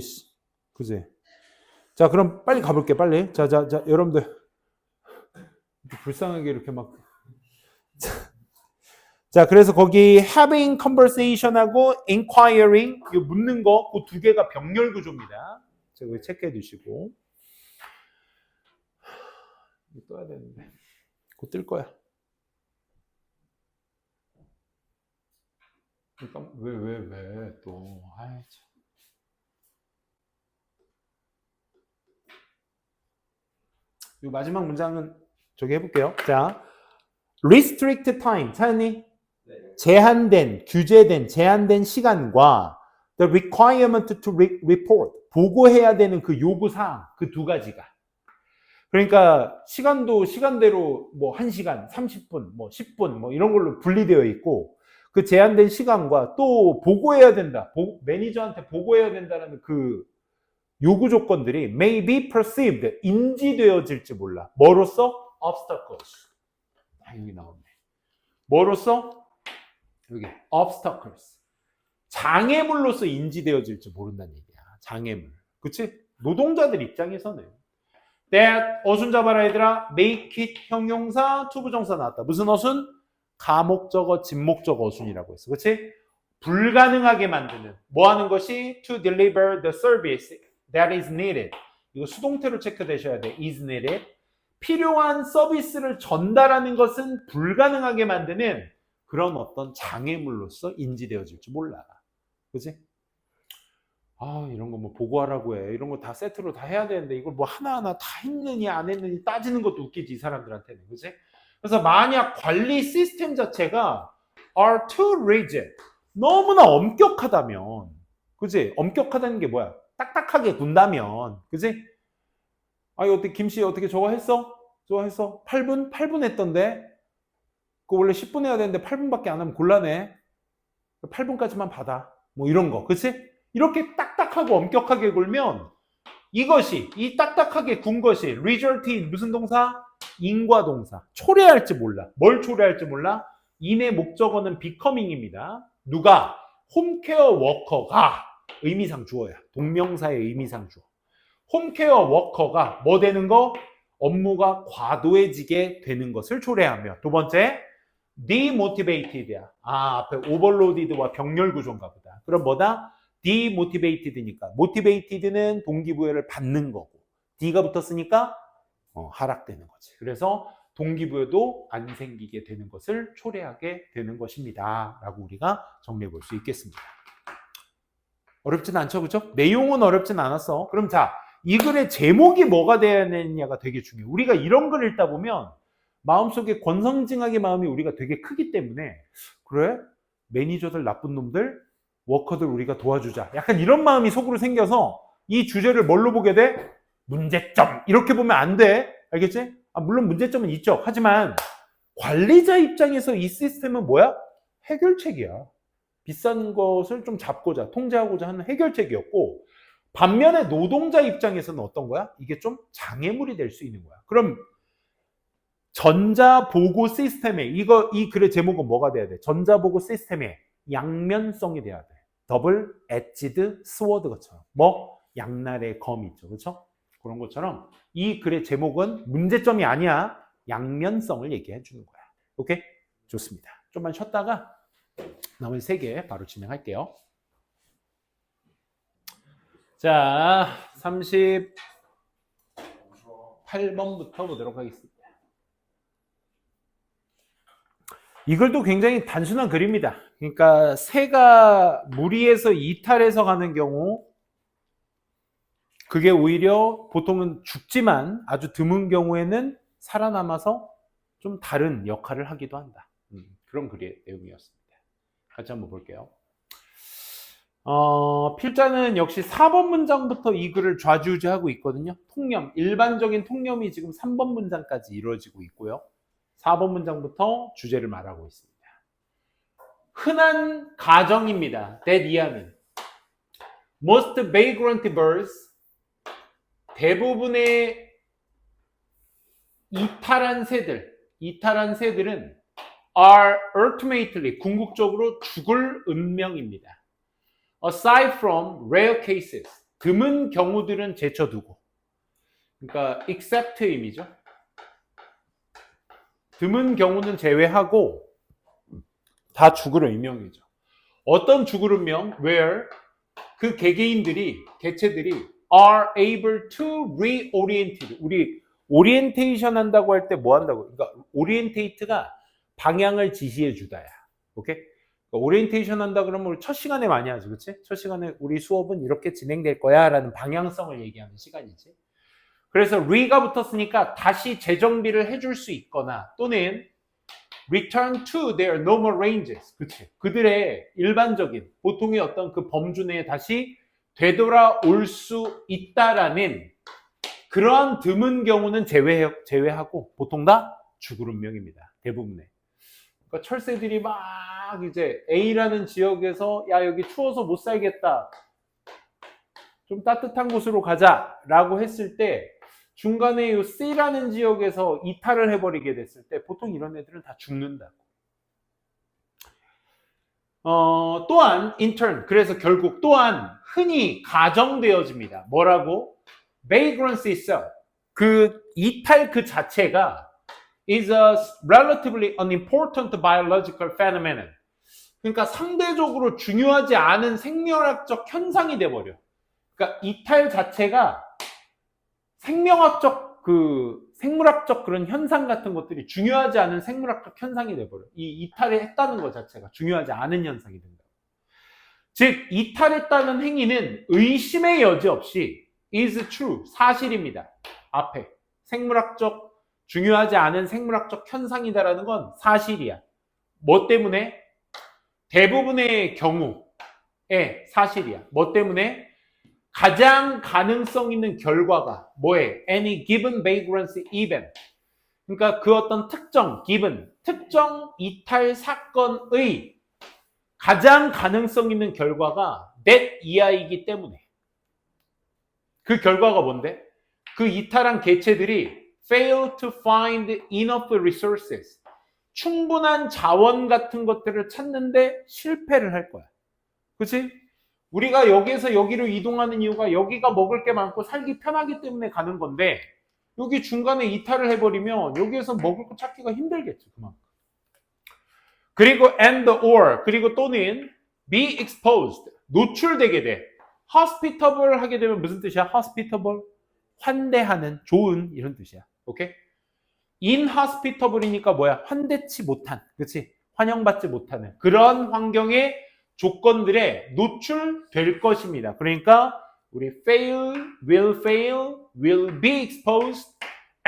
그지? 자 그럼 빨리 가볼게 빨리. 자 여러분들 불쌍하게 이렇게 막 자 그래서 거기 having conversation하고 inquiring 이 묻는 거 그 두 개가 병렬 구조입니다. 저거 체크해 두시고 이거 떠야 되는데 곧 뜰 거야. 그러니까 왜 또 아이 참. 이 마지막 문장은 저기 해볼게요. 자, restrict time 차연이 제한된 규제된 제한된 시간과 the requirement to report 보고해야 되는 그 요구 사항 그 두 가지가 그러니까 시간도 시간대로 뭐 1시간, 30분, 뭐 10분 뭐 이런 걸로 분리되어 있고 그 제한된 시간과 또 보고해야 된다. 매니저한테 보고해야 된다는 그 요구 조건들이 may be perceived 인지되어질지 몰라. 뭐로써? obstacles. 여기 나오네. 뭐로써? 여기 obstacles. 장애물로서 인지되어질지 모른다는 얘기야. 장애물. 그치? 노동자들 입장에서는 that 어순 잡아라 얘들아. make it 형용사 투부정사 나왔다. 무슨 어순? 가목적어 진목적 어순이라고 했어. 그치? 불가능하게 만드는 뭐 하는 것이 to deliver the service that is needed. 이거 수동태로 체크되셔야 돼. is needed. 필요한 서비스를 전달하는 것은 불가능하게 만드는 그런 어떤 장애물로서 인지되어질지 몰라. 그치? 아 이런 거 뭐 보고하라고 해. 이런 거 다 세트로 다 해야 되는데 이걸 뭐 하나하나 다 했느니 안 했느니 따지는 것도 웃기지 이 사람들한테는. 그치? 그래서 만약 관리 시스템 자체가 are too rigid 너무나 엄격하다면 그치? 엄격하다는 게 뭐야? 딱딱하게 군다면 그치? 아니 어떻게 김씨 어떻게 저거 했어? 저거 했어? 8분 했던데 그 원래 10분 해야 되는데 8분밖에 안 하면 곤란해. 8분까지만 받아. 뭐 이런 거 그치? 이렇게 딱딱하고 엄격하게 굴면 이것이 이 딱딱하게 군 것이 result인 무슨 동사? 인과동사. 초래할지 몰라. 뭘 초래할지 몰라? 인의 목적어는 becoming입니다. 누가? 홈케어 워커가 의미상 주어야. 동명사의 의미상 주어. 홈케어 워커가 뭐 되는 거? 업무가 과도해지게 되는 것을 초래하며. 두 번째, demotivated야. 앞에 overloaded와 병렬 구조인가 보다. 그럼 뭐다? demotivated니까. motivated는 동기부여를 받는 거고. D가 붙었으니까 하락되는 거지. 그래서 동기부여도 안 생기게 되는 것을 초래하게 되는 것입니다. 라고 우리가 정리해 볼 수 있겠습니다. 어렵진 않죠, 그죠? 내용은 어렵진 않았어. 그럼 자, 이 글의 제목이 뭐가 되어야 되느냐가 되게 중요해. 우리가 이런 글을 읽다 보면 마음속에 권성징악의 마음이 우리가 되게 크기 때문에 그래? 매니저들 나쁜 놈들, 워커들 우리가 도와주자. 약간 이런 마음이 속으로 생겨서 이 주제를 뭘로 보게 돼? 문제점. 이렇게 보면 안 돼. 알겠지? 물론 문제점은 있죠. 하지만 관리자 입장에서 이 시스템은 뭐야? 해결책이야. 비싼 것을 좀 잡고자, 통제하고자 하는 해결책이었고, 반면에 노동자 입장에서는 어떤 거야? 이게 좀 장애물이 될 수 있는 거야. 그럼 전자보고 시스템에 이 글의 제목은 뭐가 돼야 돼? 전자보고 시스템에 양면성이 돼야 돼. 더블 엣지드 스워드 것처럼. 뭐? 양날의 검이 있죠. 그렇죠? 그런 것처럼 이 글의 제목은 문제점이 아니야. 양면성을 얘기해 주는 거야. 오케이? 좋습니다. 좀만 쉬었다가 나머지 3개 바로 진행할게요. 자, 38번부터 보도록 하겠습니다. 이 글도 굉장히 단순한 글입니다. 그러니까 새가 무리해서 이탈해서 가는 경우 그게 오히려 보통은 죽지만 아주 드문 경우에는 살아남아서 좀 다른 역할을 하기도 한다. 그런 글의 내용이었습니다. 같이 한번 볼게요. 필자는 역시 4번 문장부터 이 글을 좌지우지하고 있거든요. 통념, 일반적인 통념이 지금 3번 문장까지 이루어지고 있고요. 4번 문장부터 주제를 말하고 있습니다. 흔한 가정입니다. that 이하는 most vagrant birds, 대부분의 이탈한 새들은 are ultimately, 궁극적으로 죽을 운명입니다. Aside from rare cases, 드문 경우들은 제쳐두고, 그러니까 except 의미죠. 드문 경우는 제외하고 다 죽을 운명이죠. 어떤 죽을 운명? Where 그 개개인들이, 개체들이 are able to reorientate. 우리 오리엔테이션 한다고 할 때 뭐 한다고? 그러니까 오리엔테이트가 방향을 지시해 주다야. 오케이? 그러니까 오리엔테이션 한다 그러면 우리 첫 시간에 많이 하지, 그렇지? 첫 시간에 우리 수업은 이렇게 진행될 거야라는 방향성을 얘기하는 시간이지. 그래서 re가 붙었으니까 다시 재정비를 해줄 수 있거나 또는 return to their normal ranges. 그치? 그들의 일반적인 보통의 어떤 그 범주 내에 다시 되돌아올 수 있다라는 그러한 드문 경우는 제외하고 보통 다 죽을 운명입니다. 대부분의. 그러니까 철새들이 막 이제 A라는 지역에서 야 여기 추워서 못 살겠다. 좀 따뜻한 곳으로 가자라고 했을 때 중간에 이 C라는 지역에서 이탈을 해버리게 됐을 때 보통 이런 애들은 다 죽는다고. 또한 in turn, 그래서 결국 또한 흔히 가정되어집니다. 뭐라고? Vagrancy itself, 그 이탈 그 자체가 is a relatively unimportant biological phenomenon. 그러니까 상대적으로 중요하지 않은 생명학적 현상이 돼버려. 그러니까 이탈 자체가 생명학적 생물학적 그런 현상 같은 것들이 중요하지 않은 생물학적 현상이 돼버려. 이 이탈을 했다는 것 자체가 중요하지 않은 현상이 된다. 즉 이탈했다는 행위는 의심의 여지 없이 is true, 사실입니다. 앞에 생물학적 중요하지 않은 생물학적 현상이다라는 건 사실이야. 뭐 때문에? 대부분의 경우에 사실이야. 뭐 때문에? 가장 가능성 있는 결과가 뭐에? Any given vagrancy event. 그러니까 그 어떤 특정 이탈 사건의 가장 가능성 있는 결과가 that 이하이기 때문에. 그 결과가 뭔데? 그 이탈한 개체들이 fail to find enough resources. 충분한 자원 같은 것들을 찾는데 실패를 할 거야. 그치? 우리가 여기에서 여기로 이동하는 이유가 여기가 먹을 게 많고 살기 편하기 때문에 가는 건데 여기 중간에 이탈을 해버리면 여기에서 먹을 거 찾기가 힘들겠죠. 그만큼. 그리고 and or 그리고 또는 be exposed 노출되게 돼. hospitable 하게 되면 무슨 뜻이야? hospitable 환대하는 좋은 이런 뜻이야. 오케이? inhospitable이니까 뭐야? 환대치 못한, 그렇지? 환영받지 못하는 그런 환경의 조건들에 노출될 것입니다. 그러니까 우리 fail, will be exposed,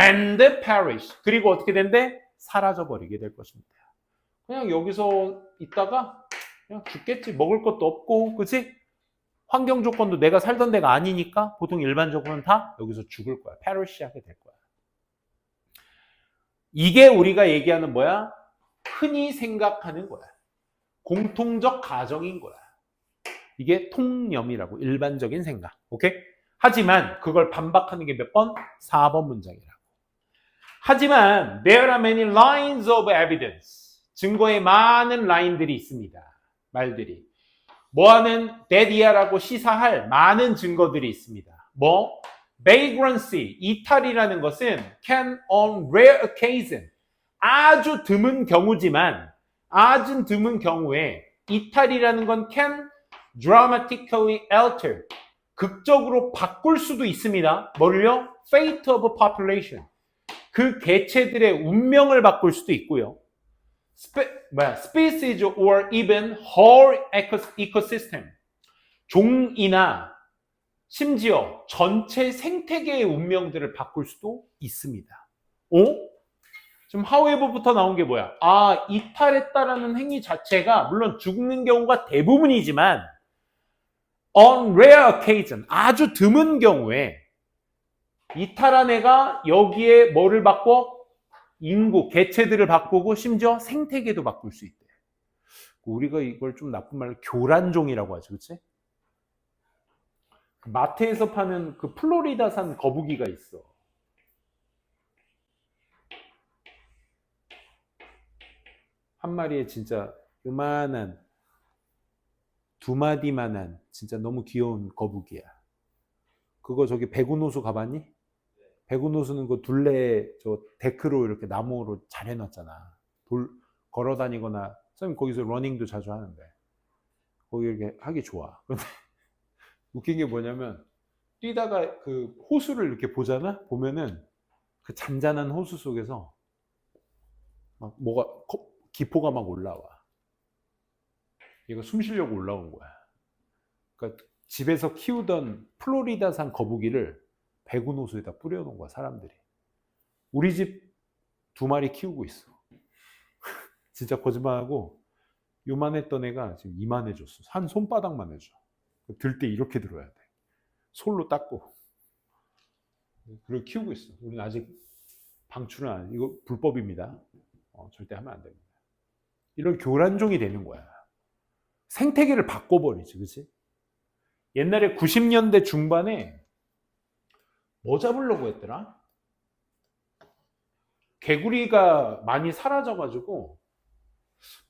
and perish. 그리고 어떻게 된대? 사라져 버리게 될 것입니다. 그냥 여기서 있다가 그냥 죽겠지. 먹을 것도 없고, 그렇지? 환경 조건도 내가 살던 데가 아니니까 보통 일반적으로는 다 여기서 죽을 거야. perish 하게 될 거야. 이게 우리가 얘기하는 뭐야? 흔히 생각하는 거야. 공통적 가정인 거야. 이게 통념이라고, 일반적인 생각. 오케이? 하지만 그걸 반박하는 게 몇 번? 4번 문장이라고. 하지만 there are many lines of evidence. 증거에 많은 라인들이 있습니다. 말들이. 뭐하는 데디아라고 시사할 많은 증거들이 있습니다. 뭐? vagrancy, 이탈이라는 것은 can on rare occasion, 아주 드문 경우지만 아주 드문 경우에 이탈이라는 건 can dramatically alter, 극적으로 바꿀 수도 있습니다. 뭐를요? fate of a population, 그 개체들의 운명을 바꿀 수도 있고요. species or even whole ecosystem, 종이나 심지어 전체 생태계의 운명들을 바꿀 수도 있습니다. 지금 however부터 나온 게 뭐야? 아, 이탈했다라는 행위 자체가 물론 죽는 경우가 대부분이지만 on rare occasion, 아주 드문 경우에 이탈한 애가 여기에 뭐를 바꿔? 인구, 개체들을 바꾸고 심지어 생태계도 바꿀 수 있대. 우리가 이걸 좀 나쁜 말로 교란종이라고 하죠. 그치? 마트에서 파는 그 플로리다산 거북이가 있어. 한 마리에 진짜 요만한, 두 마디만한 진짜 너무 귀여운 거북이야. 그거 저기 배구노수 가봤니? 배구노수는 그 둘레 저 데크로 이렇게 나무로 잘 해놨잖아. 걸어 다니거나, 선생님 거기서 러닝도 자주 하는데 거기 이렇게 하기 좋아. 근데 웃긴 게 뭐냐면 뛰다가 그 호수를 이렇게 보잖아? 보면은 그 잔잔한 호수 속에서 막 뭐가 기포가 막 올라와. 얘가 숨 쉬려고 올라온 거야. 그러니까 집에서 키우던 플로리다산 거북이를 배구노수에다 뿌려놓은 거야, 사람들이. 우리 집 2마리 키우고 있어. 진짜 거짓말하고 요만했던 애가 지금 이만해졌어. 한 손바닥만 해줘. 들 때 이렇게 들어야 돼. 솔로 닦고. 그리고 키우고 있어. 우리는 아직 방출은 안 해. 이거 불법입니다. 절대 하면 안 됩니다. 이런 교란종이 되는 거야. 생태계를 바꿔버리지, 그치? 옛날에 90년대 중반에 뭐 잡으려고 했더라? 개구리가 많이 사라져가지고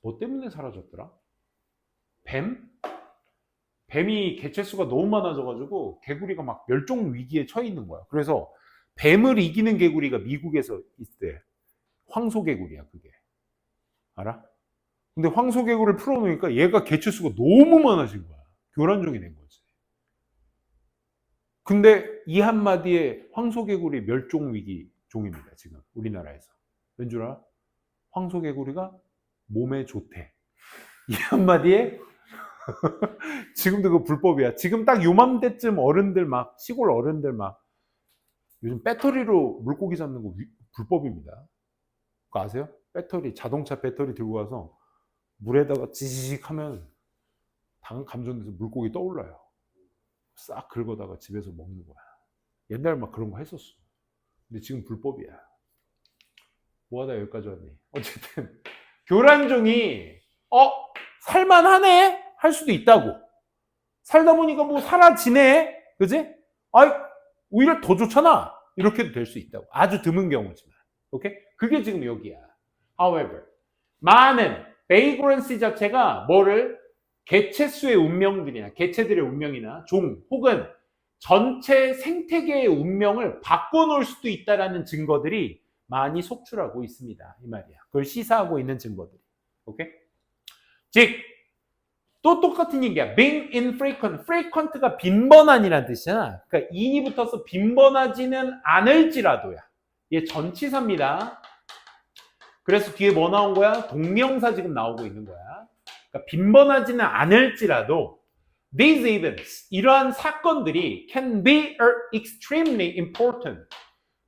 뭐 때문에 사라졌더라? 뱀이 개체수가 너무 많아져가지고 개구리가 막 멸종 위기에 처해 있는 거야. 그래서 뱀을 이기는 개구리가 미국에서 있대. 황소개구리야, 그게. 알아? 근데 황소개구리를 풀어놓으니까 얘가 개체수가 너무 많아진 거야. 교란종이 된 거지. 근데 이 한마디에 황소개구리 멸종위기 종입니다. 지금 우리나라에서. 왠 줄 알아? 황소개구리가 몸에 좋대. 이 한마디에 지금도 그 불법이야. 지금 딱 요맘때쯤 어른들 막, 시골 어른들 막 요즘 배터리로 물고기 잡는 거 불법입니다. 그거 아세요? 배터리, 자동차 배터리 들고 가서 물에다가 지직 하면 당 감전돼서 물고기 떠올라요. 싹 긁어다가 집에서 먹는 거야. 옛날에 막 그런 거 했었어. 근데 지금 불법이야. 뭐하다 여기까지 왔니? 어쨌든 교란종이 살만하네 할 수도 있다고. 살다 보니까 뭐 사라지네, 그지? 아이 오히려 더 좋잖아. 이렇게도 될 수 있다고. 아주 드문 경우지만. 오케이? 그게 지금 여기야. However, 많은 vagrancy 자체가 뭐를 개체수의 운명들이나 개체들의 운명이나 종 혹은 전체 생태계의 운명을 바꿔놓을 수도 있다는 증거들이 많이 속출하고 있습니다. 이 말이야. 그걸 시사하고 있는 증거들. 오케이? 즉, 또 똑같은 얘기야. being infrequent. frequent가 빈번한이라는 뜻이잖아. 그러니까 in이 붙어서 빈번하지는 않을지라도야. 얘 전치사입니다. 그래서 뒤에 뭐 나온 거야? 동명사 지금 나오고 있는 거야. 그러니까 빈번하지는 않을지라도 these events, 이러한 사건들이 can be extremely important.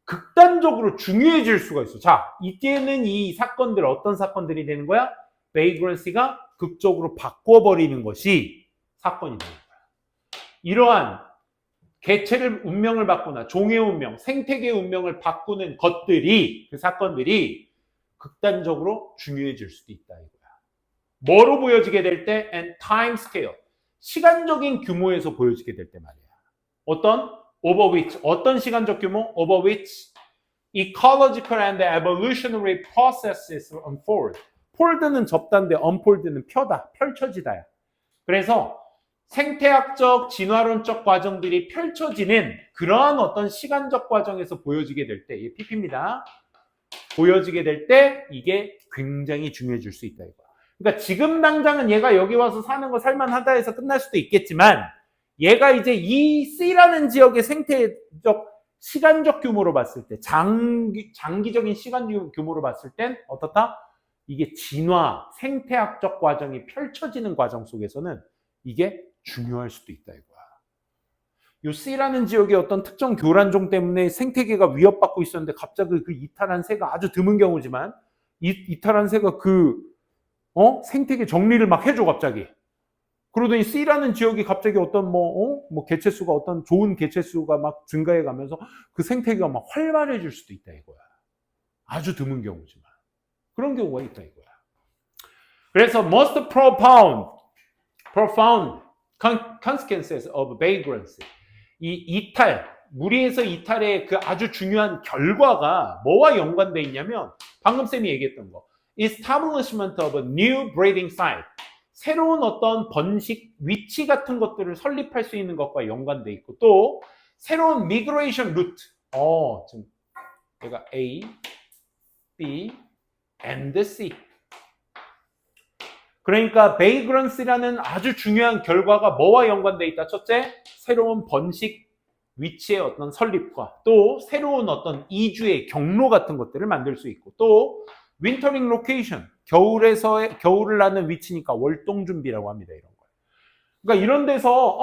극단적으로 중요해질 수가 있어. 자, 이때는 이 사건들 어떤 사건들이 되는 거야? vagrancy가 극적으로 바꿔버리는 것이 사건이 되는 거야. 이러한 개체를 운명을 바꾸나 종의 운명, 생태계의 운명을 바꾸는 것들이 그 사건들이 극단적으로 중요해질 수도 있다 이거야. 뭐로 보여지게 될 때? and time scale. 시간적인 규모에서 보여지게 될 때 말이야. 어떤? over which. 어떤 시간적 규모? over which ecological and evolutionary processes unfold. fold는 접다인데 unfold는 펴다, 펼쳐지다야. 그래서 생태학적, 진화론적 과정들이 펼쳐지는 그러한 어떤 시간적 과정에서 보여지게 될 때, 이게 PP입니다. 보여지게 될 때 이게 굉장히 중요해질 수 있다 이거야. 그러니까 지금 당장은 얘가 여기 와서 사는 거 살만하다 해서 끝날 수도 있겠지만 얘가 이제 이 C라는 지역의 생태적 시간적 규모로 봤을 때 장기적인 시간 규모로 봤을 땐 어떻다? 이게 진화, 생태학적 과정이 펼쳐지는 과정 속에서는 이게 중요할 수도 있다 이거야. 요 C라는 지역의 어떤 특정 교란종 때문에 생태계가 위협받고 있었는데 갑자기 그 이탈한 새가 아주 드문 경우지만 이탈한 새가 생태계 정리를 막 해줘 갑자기. 그러더니 C라는 지역이 갑자기 어떤 개체수가 어떤 좋은 개체수가 막 증가해 가면서 그 생태계가 막 활발해질 수도 있다 이거야. 아주 드문 경우지만. 그런 경우가 있다 이거야. 그래서 most profound consequences of vagrancy. 이 이탈, 무리에서 이탈의 그 아주 중요한 결과가 뭐와 연관되어 있냐면 방금 쌤이 얘기했던 거. establishment of a new breeding site. 새로운 어떤 번식, 위치 같은 것들을 설립할 수 있는 것과 연관되어 있고 또 새로운 migration route. 지금 내가 A, B, and C. 그러니까 vagrancy라는 아주 중요한 결과가 뭐와 연관되어 있다? 첫째, 새로운 번식 위치의 어떤 설립과 또 새로운 어떤 이주의 경로 같은 것들을 만들 수 있고 또 wintering location, 겨울을 나는 위치니까 월동 준비라고 합니다. 이런 거. 그러니까 이런 데서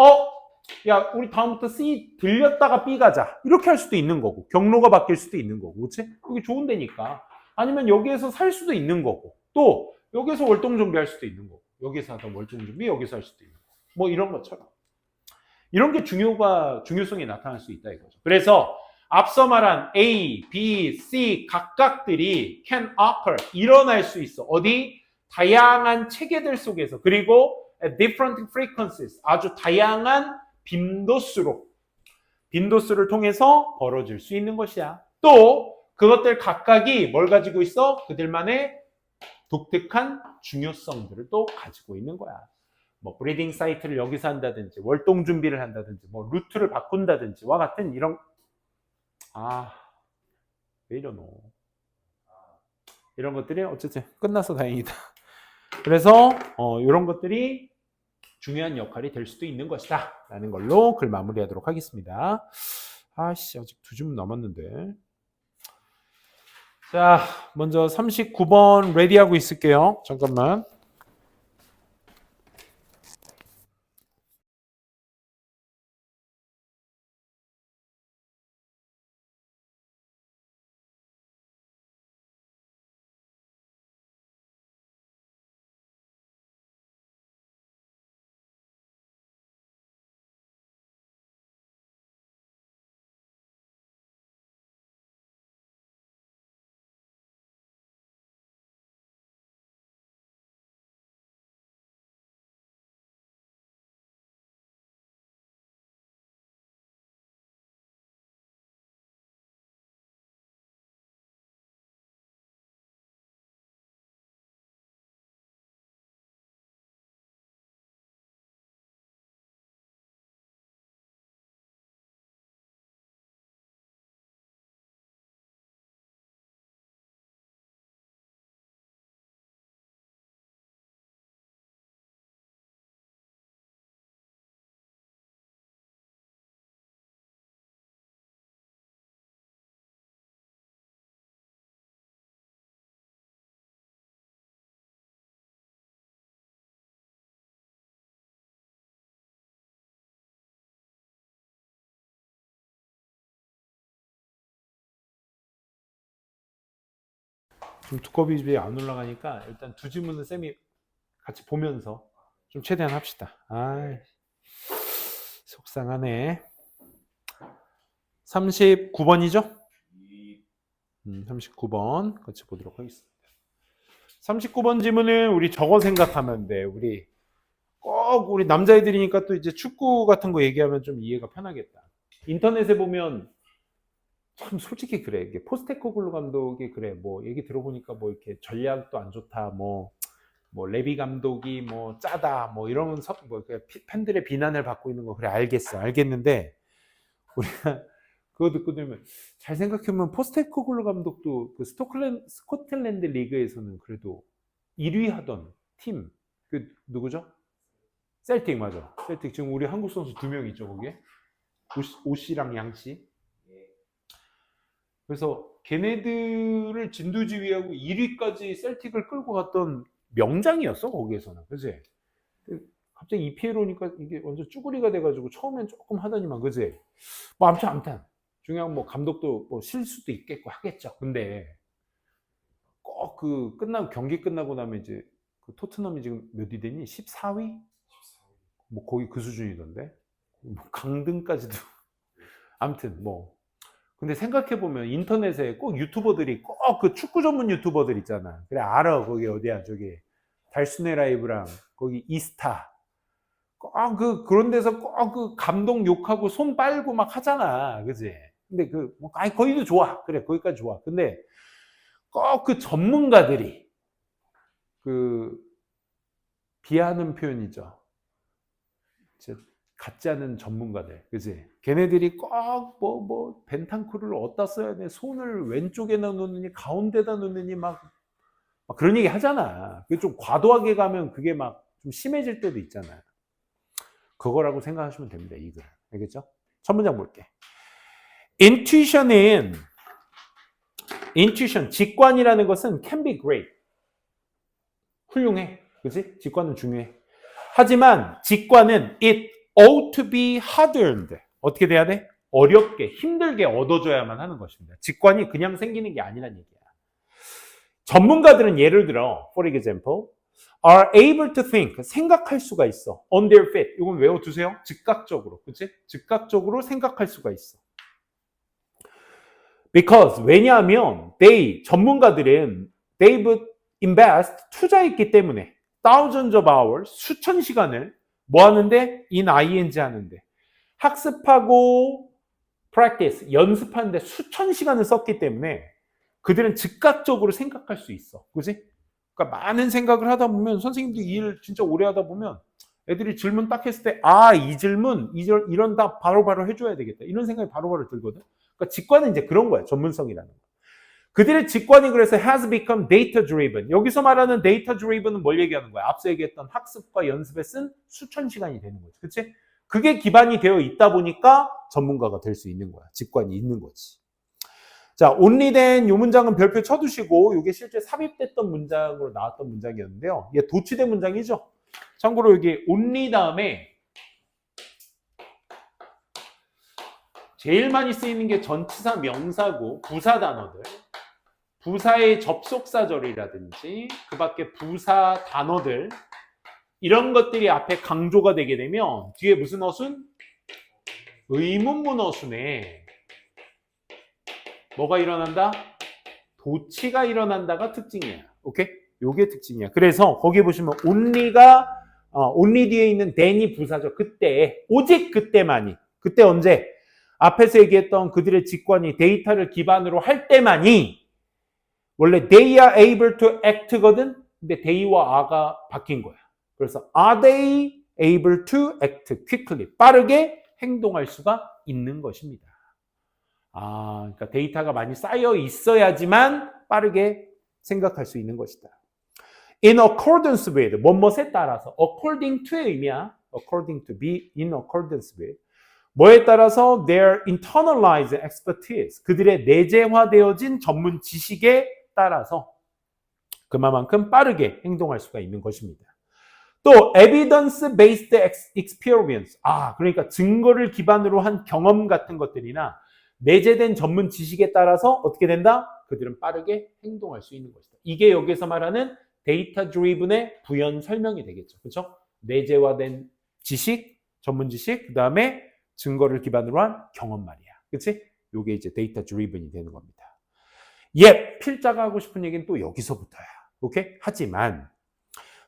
야 우리 다음부터 C 들렸다가 B 가자 이렇게 할 수도 있는 거고 경로가 바뀔 수도 있는 거고 그렇지? 여기 좋은 데니까 아니면 여기에서 살 수도 있는 거고 또 여기서 월동 준비할 수도 있는 거고 여기서 하던 월동 준비 여기서 할 수도 있는 거고 뭐 이런 것처럼 이런 게 중요성이 나타날 수 있다 이거죠. 그래서 앞서 말한 A, B, C 각각들이 can occur 일어날 수 있어. 어디? 다양한 체계들 속에서 그리고 at different frequencies 아주 다양한 빈도수를 통해서 벌어질 수 있는 것이야. 또 그것들 각각이 뭘 가지고 있어? 그들만의 독특한 중요성들을 또 가지고 있는 거야. 뭐 브리딩 사이트를 여기서 한다든지 월동 준비를 한다든지 뭐 루트를 바꾼다든지와 같은 이런 왜 이러노 이런 것들이 어쨌든 끝나서 다행이다. 그래서 이런 것들이 중요한 역할이 될 수도 있는 것이다 라는 걸로 글 마무리하도록 하겠습니다. 아직 2줌 남았는데 자 먼저 39번 레디하고 있을게요. 잠깐만. 좀 두꺼비 안 올라가니까 일단 두 지문은 쌤이 같이 보면서 좀 최대한 합시다. 아, 속상하네. 39번이죠? 39번 같이 보도록 하겠습니다. 39번 지문은 우리 저거 생각하면 돼. 우리 남자애들이니까 또 이제 축구 같은 거 얘기하면 좀 이해가 편하겠다. 인터넷에 보면 참 솔직히 그래. 이게 포스테코글루 감독이 그래. 뭐 얘기 들어보니까 뭐 이렇게 전략도 안 좋다. 뭐 레비 감독이 뭐 짜다. 뭐 이런 팬들의 비난을 받고 있는 거 그래 알겠는데 우리가 그거 듣고 들으면 잘 생각해보면 포스테코글루 감독도 그 스코틀랜드 리그에서는 그래도 1위 하던 팀 그 누구죠? 셀틱 맞아. 셀틱 지금 우리 한국 선수 2명 있죠 거기에 오씨랑 양씨. 그래서 걔네들을 진두지휘하고 1위까지 셀틱을 끌고 갔던 명장이었어 거기에서는. 그지? 갑자기 EPL 오니까 이게 완전 쭈구리가 돼가지고 처음엔 조금 하더니만 그지? 뭐 아무튼 중요한 뭐 감독도 뭐 실수도 있겠고 하겠죠. 근데 꼭 그 경기 끝나고 나면 이제 그 토트넘이 지금 몇 위 되니? 14위? 뭐 거기 그 수준이던데. 뭐 강등까지도. 아무튼 뭐. 근데 생각해보면 인터넷에 꼭 유튜버들이 꼭 그 축구 전문 유튜버들 있잖아. 그래 알아. 거기 어디야 저기 달순의 라이브랑 거기 이스타. 꼭 그런 데서 꼭 그 감독 욕하고 손 빨고 막 하잖아. 그지? 근데 거기도 좋아. 그래 거기까지 좋아. 근데 꼭 그 전문가들이 비하하는 표현이죠. 같지 않은 전문가들, 그지? 걔네들이 꼭 벤탄쿠르를 어디다 써야 돼? 손을 왼쪽에다 놓느니 가운데다 놓느니 막 그런 얘기 하잖아. 그게 좀 과도하게 가면 그게 막 좀 심해질 때도 있잖아요. 그거라고 생각하시면 됩니다. 이 글을. 알겠죠? 첫 문장 볼게. intuition, 직관이라는 것은 can be great. 훌륭해. 그치? 직관은 중요해. 하지만 직관은 it ought to be hard-earned. 어떻게 돼야 돼? 어렵게, 힘들게 얻어줘야만 하는 것입니다. 직관이 그냥 생기는 게 아니란 얘기야. 전문가들은 예를 들어, for example, are able to think, 생각할 수가 있어. on their feet. 이건 외워두세요. 즉각적으로. 그치? 즉각적으로 생각할 수가 있어. because, 왜냐하면, 전문가들은, they would invest, 투자했기 때문에, thousands of hours, 수천 시간을 뭐 하는데? in ing 하는데. 학습하고, practice, 연습하는데 수천 시간을 썼기 때문에 그들은 즉각적으로 생각할 수 있어. 그지? 그러니까 많은 생각을 하다 보면 선생님도 이 일을 진짜 오래 하다 보면 애들이 질문 딱 했을 때 이 질문 이런 답 바로바로 해줘야 되겠다. 이런 생각이 바로바로 들거든. 그러니까 직관은 이제 그런 거야. 전문성이라는 거. 그들의 직관이 그래서 has become data driven. 여기서 말하는 data driven은 뭘 얘기하는 거야? 앞서 얘기했던 학습과 연습에 쓴 수천 시간이 되는 거지. 그치? 그게 기반이 되어 있다 보니까 전문가가 될 수 있는 거야. 직관이 있는 거지. 자, 온리된 이 문장은 별표 쳐두시고 이게 실제 삽입됐던 문장으로 나왔던 문장이었는데요. 이게 도치된 문장이죠. 참고로 여기 온리 다음에 제일 많이 쓰이는 게 전치사 명사고 부사 단어들. 부사의 접속사절이라든지 그 밖에 부사 단어들 이런 것들이 앞에 강조가 되게 되면 뒤에 무슨 어순? 의문문 어순에 뭐가 일어난다? 도치가 일어난다가 특징이야. 오케이? 요게 특징이야. 그래서 거기 보시면 only 뒤에 있는 then이 부사죠. 그때, 오직 그때만이. 그때 언제? 앞에서 얘기했던 그들의 직관이 데이터를 기반으로 할 때만이 원래 they are able to act거든? 근데 they와 are가 바뀐 거야. 그래서 are they able to act quickly? 빠르게 행동할 수가 있는 것입니다. 그러니까 데이터가 많이 쌓여 있어야지만 빠르게 생각할 수 있는 것이다. In accordance with, 뭐뭐에 따라서, according to의 의미야. according to, be in accordance with. 뭐에 따라서 their internalized expertise, 그들의 내재화되어진 전문 지식에 따라서 그만큼 빠르게 행동할 수가 있는 것입니다. 또 evidence-based experience, 그러니까 증거를 기반으로 한 경험 같은 것들이나 내재된 전문 지식에 따라서 어떻게 된다? 그들은 빠르게 행동할 수 있는 것이다. 이게 여기서 말하는 데이터 드리븐의 부연 설명이 되겠죠. 그렇죠? 내재화된 지식, 전문 지식, 그 다음에 증거를 기반으로 한 경험 말이야. 그렇지? 이게 이제 데이터 드리븐이 되는 겁니다. 필자가 하고 싶은 얘기는 또 여기서부터야. 오케이? 하지만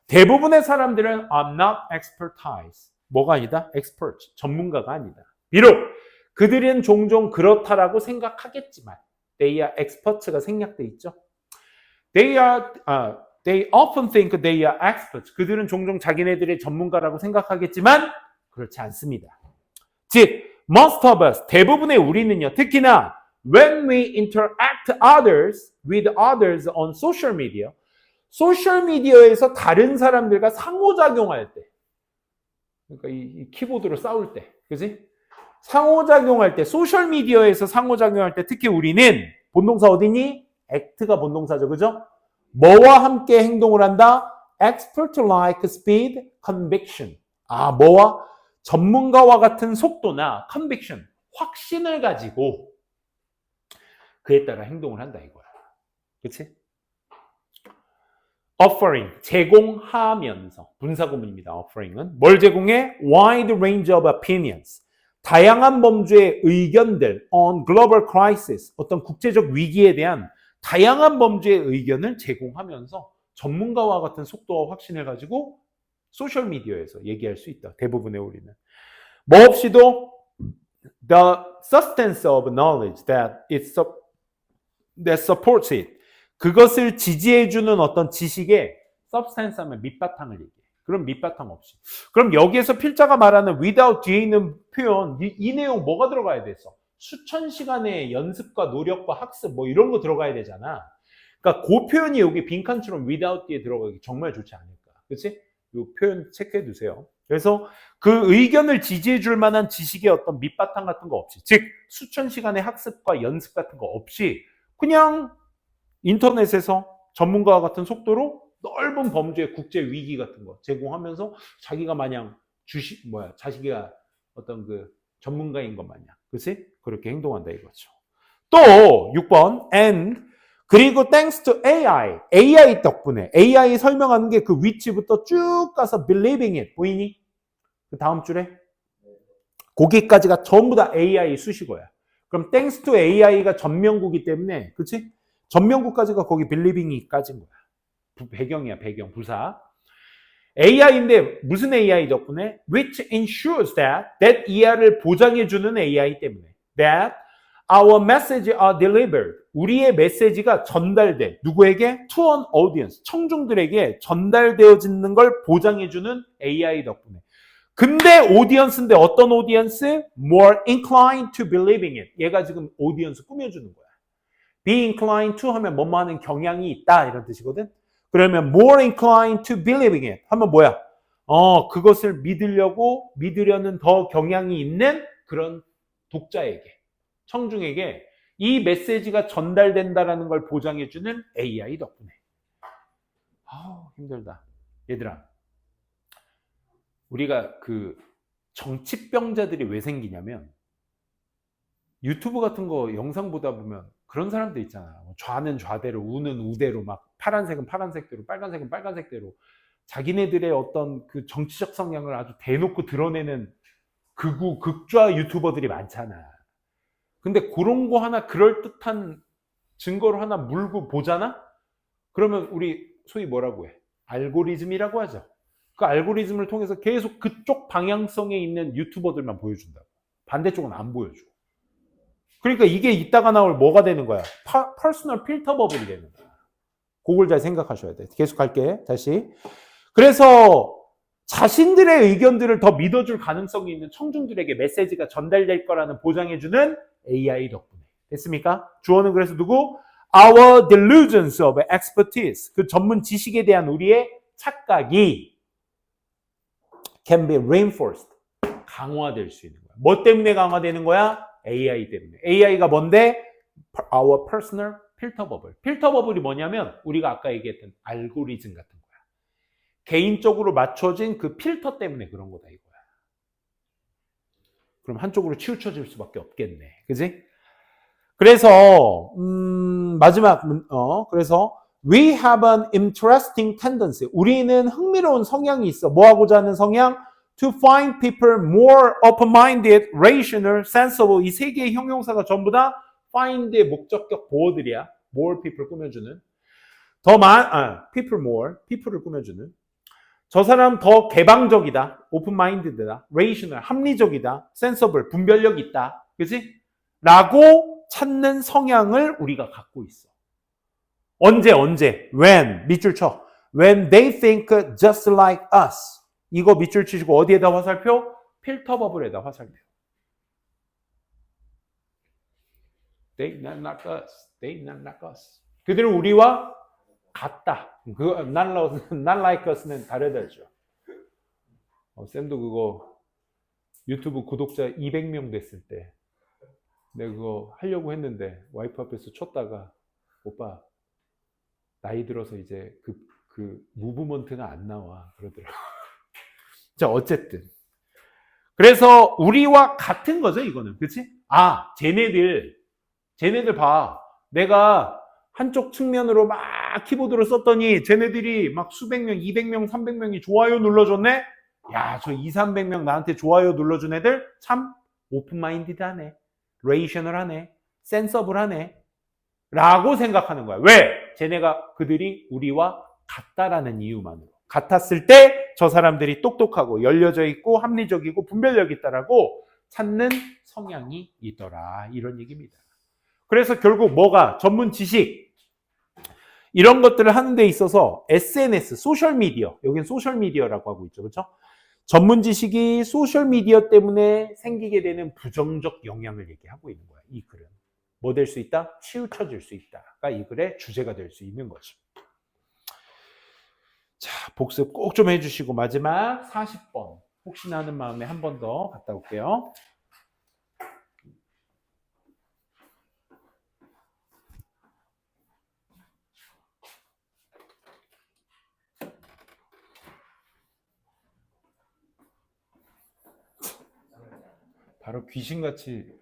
대부분의 사람들은 I'm not expertise. 뭐가 아니다? expert. 전문가가 아니다. 비록 그들은 종종 그렇다라고 생각하겠지만 they are experts가 생략돼 있죠. They often think they are experts. 그들은 종종 자기네들의 전문가라고 생각하겠지만 그렇지 않습니다. 즉, most of us, 대부분의 우리는요, 특히나 when we interact with others on social media, 소셜미디어에서 다른 사람들과 상호작용할 때, 그러니까 이 키보드로 싸울 때, 그지? 상호작용할 때, 소셜미디어에서 상호작용할 때, 특히 우리는 본동사 어디니? act가 본동사죠, 그죠? 뭐와 함께 행동을 한다? expert-like speed, conviction. 뭐와? 전문가와 같은 속도나 conviction, 확신을 가지고 그에 따라 행동을 한다 이거야. 그치? offering, 제공하면서. 분사구문입니다. offering은. 뭘 제공해? wide range of opinions. 다양한 범주의 의견들 on global crisis, 어떤 국제적 위기에 대한 다양한 범주의 의견을 제공하면서 전문가와 같은 속도와 확신을 가지고 소셜미디어에서 얘기할 수 있다. 대부분의 우리는. 뭐 없이도 the substance of knowledge that supports it. 그것을 지지해주는 어떤 지식의 substance 하면 밑바탕을 얘기해. 그럼 밑바탕 없이. 그럼 여기에서 필자가 말하는 without 뒤에 있는 표현, 이 내용 뭐가 들어가야 됐어? 수천 시간의 연습과 노력과 학습 뭐 이런 거 들어가야 되잖아. 그러니까 그 표현이 여기 빈칸처럼 without 뒤에 들어가기 정말 좋지 않을까. 그렇지? 이 표현 체크해 두세요. 그래서 그 의견을 지지해 줄 만한 지식의 어떤 밑바탕 같은 거 없이, 즉 수천 시간의 학습과 연습 같은 거 없이 그냥 인터넷에서 전문가와 같은 속도로 넓은 범주의 국제 위기 같은 거 제공하면서 자기가 마냥 자기가 어떤 그 전문가인 것 마냥, 그렇지? 그렇게 행동한다 이거죠. 또 6번 and 그리고 thanks to AI 덕분에 AI 설명하는 게 그 위치부터 쭉 가서 believing it 보이니? 그 다음 줄에 거기까지가 전부 다 AI 수식어야. 그럼 thanks to AI가 전명구기 때문에, 그렇지? 전명구까지가 거기 believing이까지인 거야. 배경이야, 배경, 부사. AI인데 무슨 AI 덕분에? Which ensures that 이하를 보장해주는 AI 때문에. That our message are delivered. 우리의 메시지가 전달돼. 누구에게? To an audience. 청중들에게 전달되어지는 걸 보장해주는 AI 덕분에. 근데 오디언스인데 어떤 오디언스? More inclined to believing it. 얘가 지금 오디언스 꾸며주는 거야. Be inclined to 하면 뭐뭐 하는 경향이 있다 이런 뜻이거든. 그러면 more inclined to believing it 하면 뭐야? 그것을 믿으려는 더 경향이 있는 그런 독자에게, 청중에게 이 메시지가 전달된다라는 걸 보장해주는 AI 덕분에. 힘들다. 얘들아, 우리가 그 정치병자들이 왜 생기냐면 유튜브 같은 거 영상 보다 보면 그런 사람들 있잖아. 좌는 좌대로, 우는 우대로, 막 파란색은 파란색대로, 빨간색은 빨간색대로 자기네들의 어떤 그 정치적 성향을 아주 대놓고 드러내는 극좌 유튜버들이 많잖아. 근데 그런 거 하나 그럴듯한 증거로 하나 물고 보잖아? 그러면 우리 소위 뭐라고 해? 알고리즘이라고 하죠. 그 알고리즘을 통해서 계속 그쪽 방향성에 있는 유튜버들만 보여준다고. 반대쪽은 안 보여줘. 그러니까 이게 이따가 나올 뭐가 되는 거야? 퍼스널 필터 버블이 되는 거야. 그걸 잘 생각하셔야 돼. 계속 갈게. 다시. 그래서 자신들의 의견들을 더 믿어줄 가능성이 있는 청중들에게 메시지가 전달될 거라는 보장해주는 AI 덕분에. 됐습니까? 주어는 그래서 누구? Our delusions of expertise. 그 전문 지식에 대한 우리의 착각이 can be reinforced. 강화될 수 있는 거야. 뭐 때문에 강화되는 거야? AI 때문에. AI가 뭔데? Our personal filter bubble. 필터 버블이 뭐냐면 우리가 아까 얘기했던 알고리즘 같은 거야. 개인적으로 맞춰진 그 필터 때문에 그런 거다 이거야. 그럼 한쪽으로 치우쳐질 수밖에 없겠네. 그지? 그래서 마지막 그래서 we have an interesting tendency. 우리는 흥미로운 성향이 있어. 뭐 하고자 하는 성향? To find people more open-minded, rational, sensible. 이 세 개의 형용사가 전부 다 find의 목적격 보어들이야. more people 꾸며주는. people more, people을 꾸며주는. 저 사람 더 개방적이다, open-minded다, rational, 합리적이다, sensible, 분별력 있다. 그치? 라고 찾는 성향을 우리가 갖고 있어. 언제? when, 밑줄 쳐. when they think just like us. 이거 밑줄 치시고 어디에다 화살표? 필터 버블에다 화살표. They not like us. They not like us. 그들은 우리와 같다. 그 not like us는 다르다죠. 쌤도 그거 유튜브 구독자 200명 됐을 때 내가 그거 하려고 했는데 와이프 앞에서 쳤다가 오빠 나이 들어서 이제 그 무브먼트가 안 나와 그러더라고. 자, 어쨌든 그래서 우리와 같은 거죠, 이거는. 그치? 아, 쟤네들 봐. 내가 한쪽 측면으로 막 키보드를 썼더니 쟤네들이 막 수백 명, 200명, 300명이 좋아요 눌러줬네? 야, 저 2, 300명 나한테 좋아요 눌러준 애들 참 오픈마인디드하네. 레이셔널하네. 센서블하네. 라고 생각하는 거야. 왜? 그들이 우리와 같다라는 이유만으로. 같았을 때 저 사람들이 똑똑하고 열려져 있고 합리적이고 분별력 있다라고 찾는 성향이 있더라. 이런 얘기입니다. 그래서 결국 뭐가? 전문 지식. 이런 것들을 하는 데 있어서 SNS, 소셜미디어. 여긴 소셜미디어라고 하고 있죠. 그렇죠? 전문 지식이 소셜미디어 때문에 생기게 되는 부정적 영향을 얘기하고 있는 거야. 이 글은. 뭐 될 수 있다? 치우쳐질 수 있다가 이 글의 주제가 될 수 있는 거죠. 자, 복습 꼭 좀 해주시고 마지막 40번. 혹시나 하는 마음에 한 번 더 갔다 올게요. 바로 귀신같이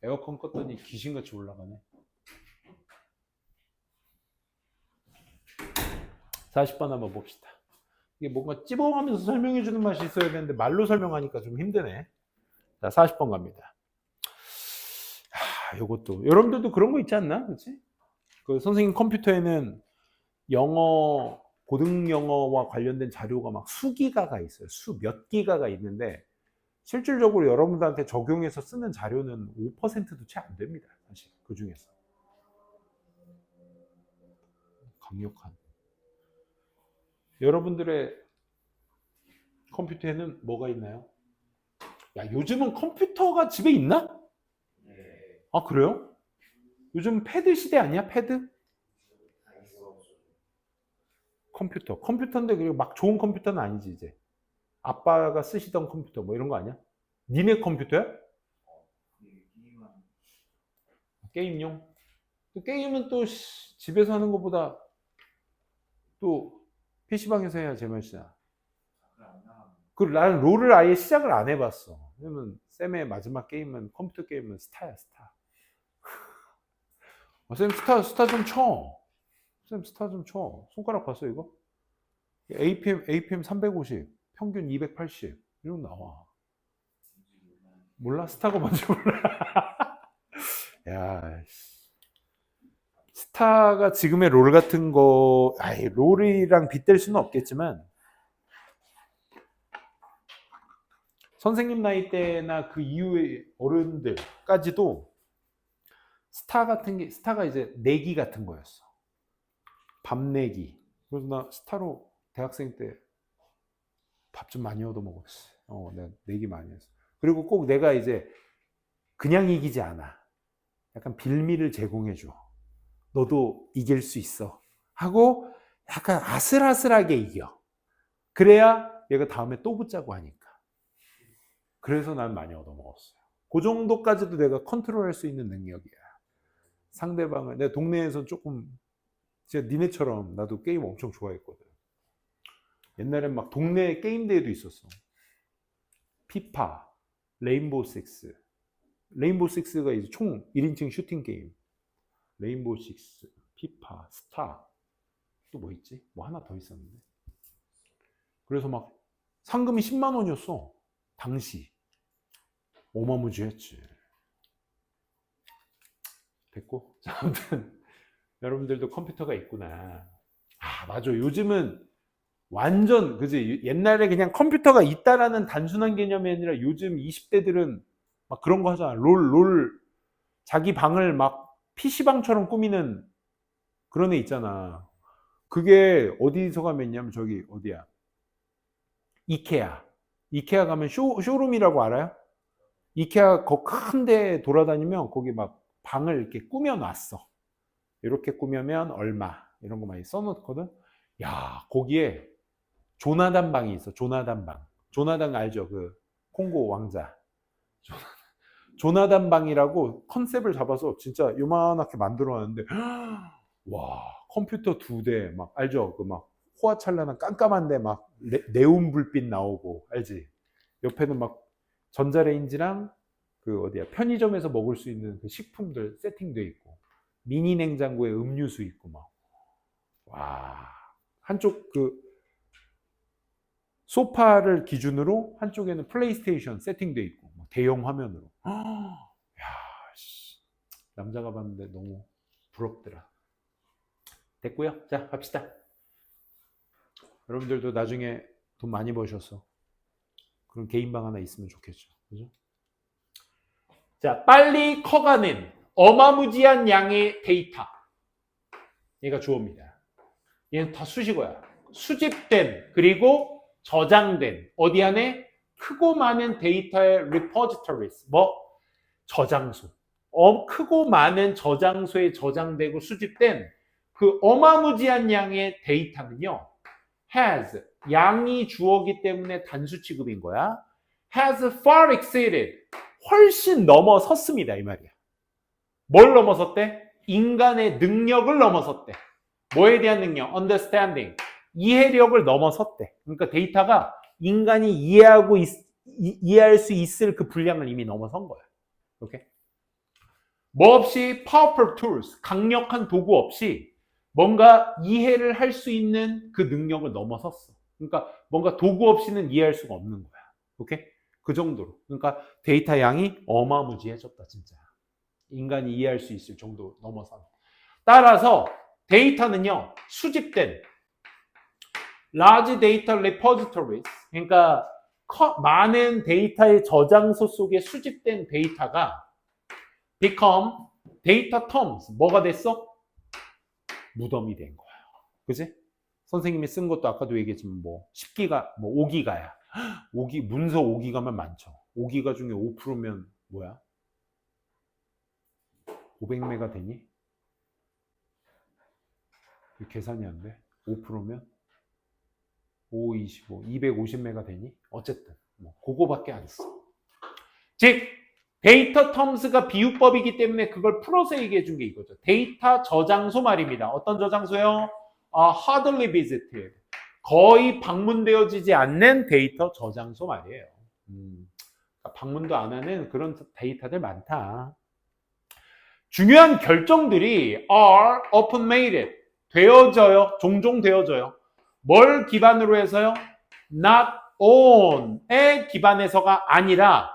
에어컨 껐더니 귀신같이 올라가네. 40번 한번 봅시다. 이게 뭔가 찝어가면서 설명해 주는 맛이 있어야 되는데 말로 설명하니까 좀 힘드네. 자, 40번 갑니다. 요것도 여러분들도 그런 거 있지 않나? 그렇지? 그 선생님 컴퓨터에는 영어 고등 영어와 관련된 자료가 막 수기가가 있어요. 몇 기가가 있는데 실질적으로 여러분들한테 적용해서 쓰는 자료는 5%도 채 안 됩니다. 사실 그 중에서 강력한 여러분들의 컴퓨터에는 뭐가 있나요? 야, 요즘은 컴퓨터가 집에 있나? 아, 그래요? 요즘 패드 시대 아니야? 패드? 컴퓨터인데 그리고 막 좋은 컴퓨터는 아니지 이제. 아빠가 쓰시던 컴퓨터 뭐 이런 거 아니야? 니네 컴퓨터야? 게임용? 또 게임은 또 집에서 하는 것보다 또 PC방에서 해야 제맛이야. 나는 롤을 아예 시작을 안 해봤어. 왜냐면 쌤의 마지막 게임은 컴퓨터 게임은 스타야, 스타. 쌤 스타 좀 쳐. 쌤 스타 좀 쳐. 손가락 봤어 이거? APM 350, 평균 280 이런 거 나와. 몰라? 스타가 뭔지 몰라. 야, 스타가 지금의 롤 같은 거, 롤이랑 빗댈 수는 없겠지만 선생님 나이 때나 그 이후의 어른들까지도 스타가 이제 내기 같은 거였어. 밥 내기. 그래서 나 스타로 대학생 때 밥 좀 많이 얻어 먹었어. 내가 내기 많이 했어. 그리고 꼭 내가 이제 그냥 이기지 않아. 약간 빌미를 제공해줘. 너도 이길 수 있어. 하고 약간 아슬아슬하게 이겨. 그래야 얘가 다음에 또 붙자고 하니까. 그래서 난 많이 얻어먹었어요. 그 정도까지도 내가 컨트롤할 수 있는 능력이야. 상대방을. 내 동네에서 조금 진짜 니네처럼 나도 게임 엄청 좋아했거든. 옛날엔 막 동네 게임 대회도 있었어. 피파, 레인보우 식스, 레인보우 식스가 이제 총 1인칭 슈팅 게임. 레인보우 식스, 피파, 스타. 또 뭐 있지? 뭐 하나 더 있었는데. 그래서 막 상금이 10만 원이었어. 당시. 어마무지했지. 됐고. 자, 아무튼 여러분들도 컴퓨터가 있구나. 아, 맞아. 요즘은 완전 그지. 옛날에 그냥 컴퓨터가 있다라는 단순한 개념이 아니라 요즘 20대들은 막 그런 거 하잖아. 롤 자기 방을 막 PC방처럼 꾸미는 그런 애 있잖아. 그게 어디서 가면 있냐면 저기 어디야? 이케아. 이케아 가면 쇼룸이라고 알아요? 이케아 거 큰데 돌아다니면 거기 막 방을 이렇게 꾸며 놨어. 이렇게 꾸며면 얼마 이런 거 많이 써놓거든. 야, 거기에 조나단 방이 있어. 조나단 방. 조나단 알죠? 그 콩고 왕자. 조나단 방이라고 컨셉을 잡아서 진짜 요만하게 만들어놨는데 와, 컴퓨터 2대 막 알죠? 그 막 호화찬란한 깜깜한데 막 네온 불빛 나오고 알지? 옆에는 막 전자레인지랑 그 어디야 편의점에서 먹을 수 있는 그 식품들 세팅돼 있고 미니 냉장고에 음료수 있고 막 와, 한쪽 그 소파를 기준으로 한쪽에는 플레이스테이션 세팅돼 있고 대형 화면으로 야, 씨, 남자가 봤는데 너무 부럽더라. 됐고요. 자, 갑시다. 여러분들도 나중에 돈 많이 버셔서 그런 개인방 하나 있으면 좋겠죠. 그죠? 자, 빨리 커가는 어마무지한 양의 데이터. 얘가 주어입니다. 얘는 다 수식어야. 수집된 그리고 저장된 어디 안에 크고 많은 데이터의 repositories 뭐 저장소. 크고 많은 저장소에 저장되고 수집된 그 어마무지한 양의 데이터는요. has 양이 주어기 때문에 단수 취급인 거야. has far exceeded 훨씬 넘어섰습니다 이 말이야. 뭘 넘어섰대? 인간의 능력을 넘어섰대. 뭐에 대한 능력? understanding 이해력을 넘어섰대. 그러니까 데이터가 인간이 이해할 수 있을 그 분량을 이미 넘어선 거야. 오케이? 뭐 없이 powerful tools 강력한 도구 없이 뭔가 이해를 할 수 있는 그 능력을 넘어섰어. 그러니까 뭔가 도구 없이는 이해할 수가 없는 거야. 오케이? 그 정도로. 그러니까 데이터 양이 어마무지해졌다, 진짜. 인간이 이해할 수 있을 정도 넘어선. 따라서 데이터는요, 수집된 large data repositories, 그러니까 많은 데이터의 저장소 속에 수집된 데이터가 become data tombs, 뭐가 됐어? 무덤이 된 거야. 그지? 선생님이 쓴 것도 아까도 얘기했지만 뭐 10기가, 뭐 5기가야. 5기, 문서 5기가면 많죠. 5기가 중에 5%면 뭐야? 500메가 되니? 계산이 안 돼. 5%면 5, 25, 250메가 되니? 어쨌든 뭐 그거밖에 안 써. 즉 데이터 텀스가 비유법이기 때문에 그걸 풀어서 얘기해 준 게 이거죠. 데이터 저장소 말입니다. 어떤 저장소요? hardly visited. 거의 방문되어지지 않는 데이터 저장소 말이에요. 방문도 안 하는 그런 데이터들 많다. 중요한 결정들이 are often made. 되어져요. 종종 되어져요. 뭘 기반으로 해서요? not on에 기반해서가 아니라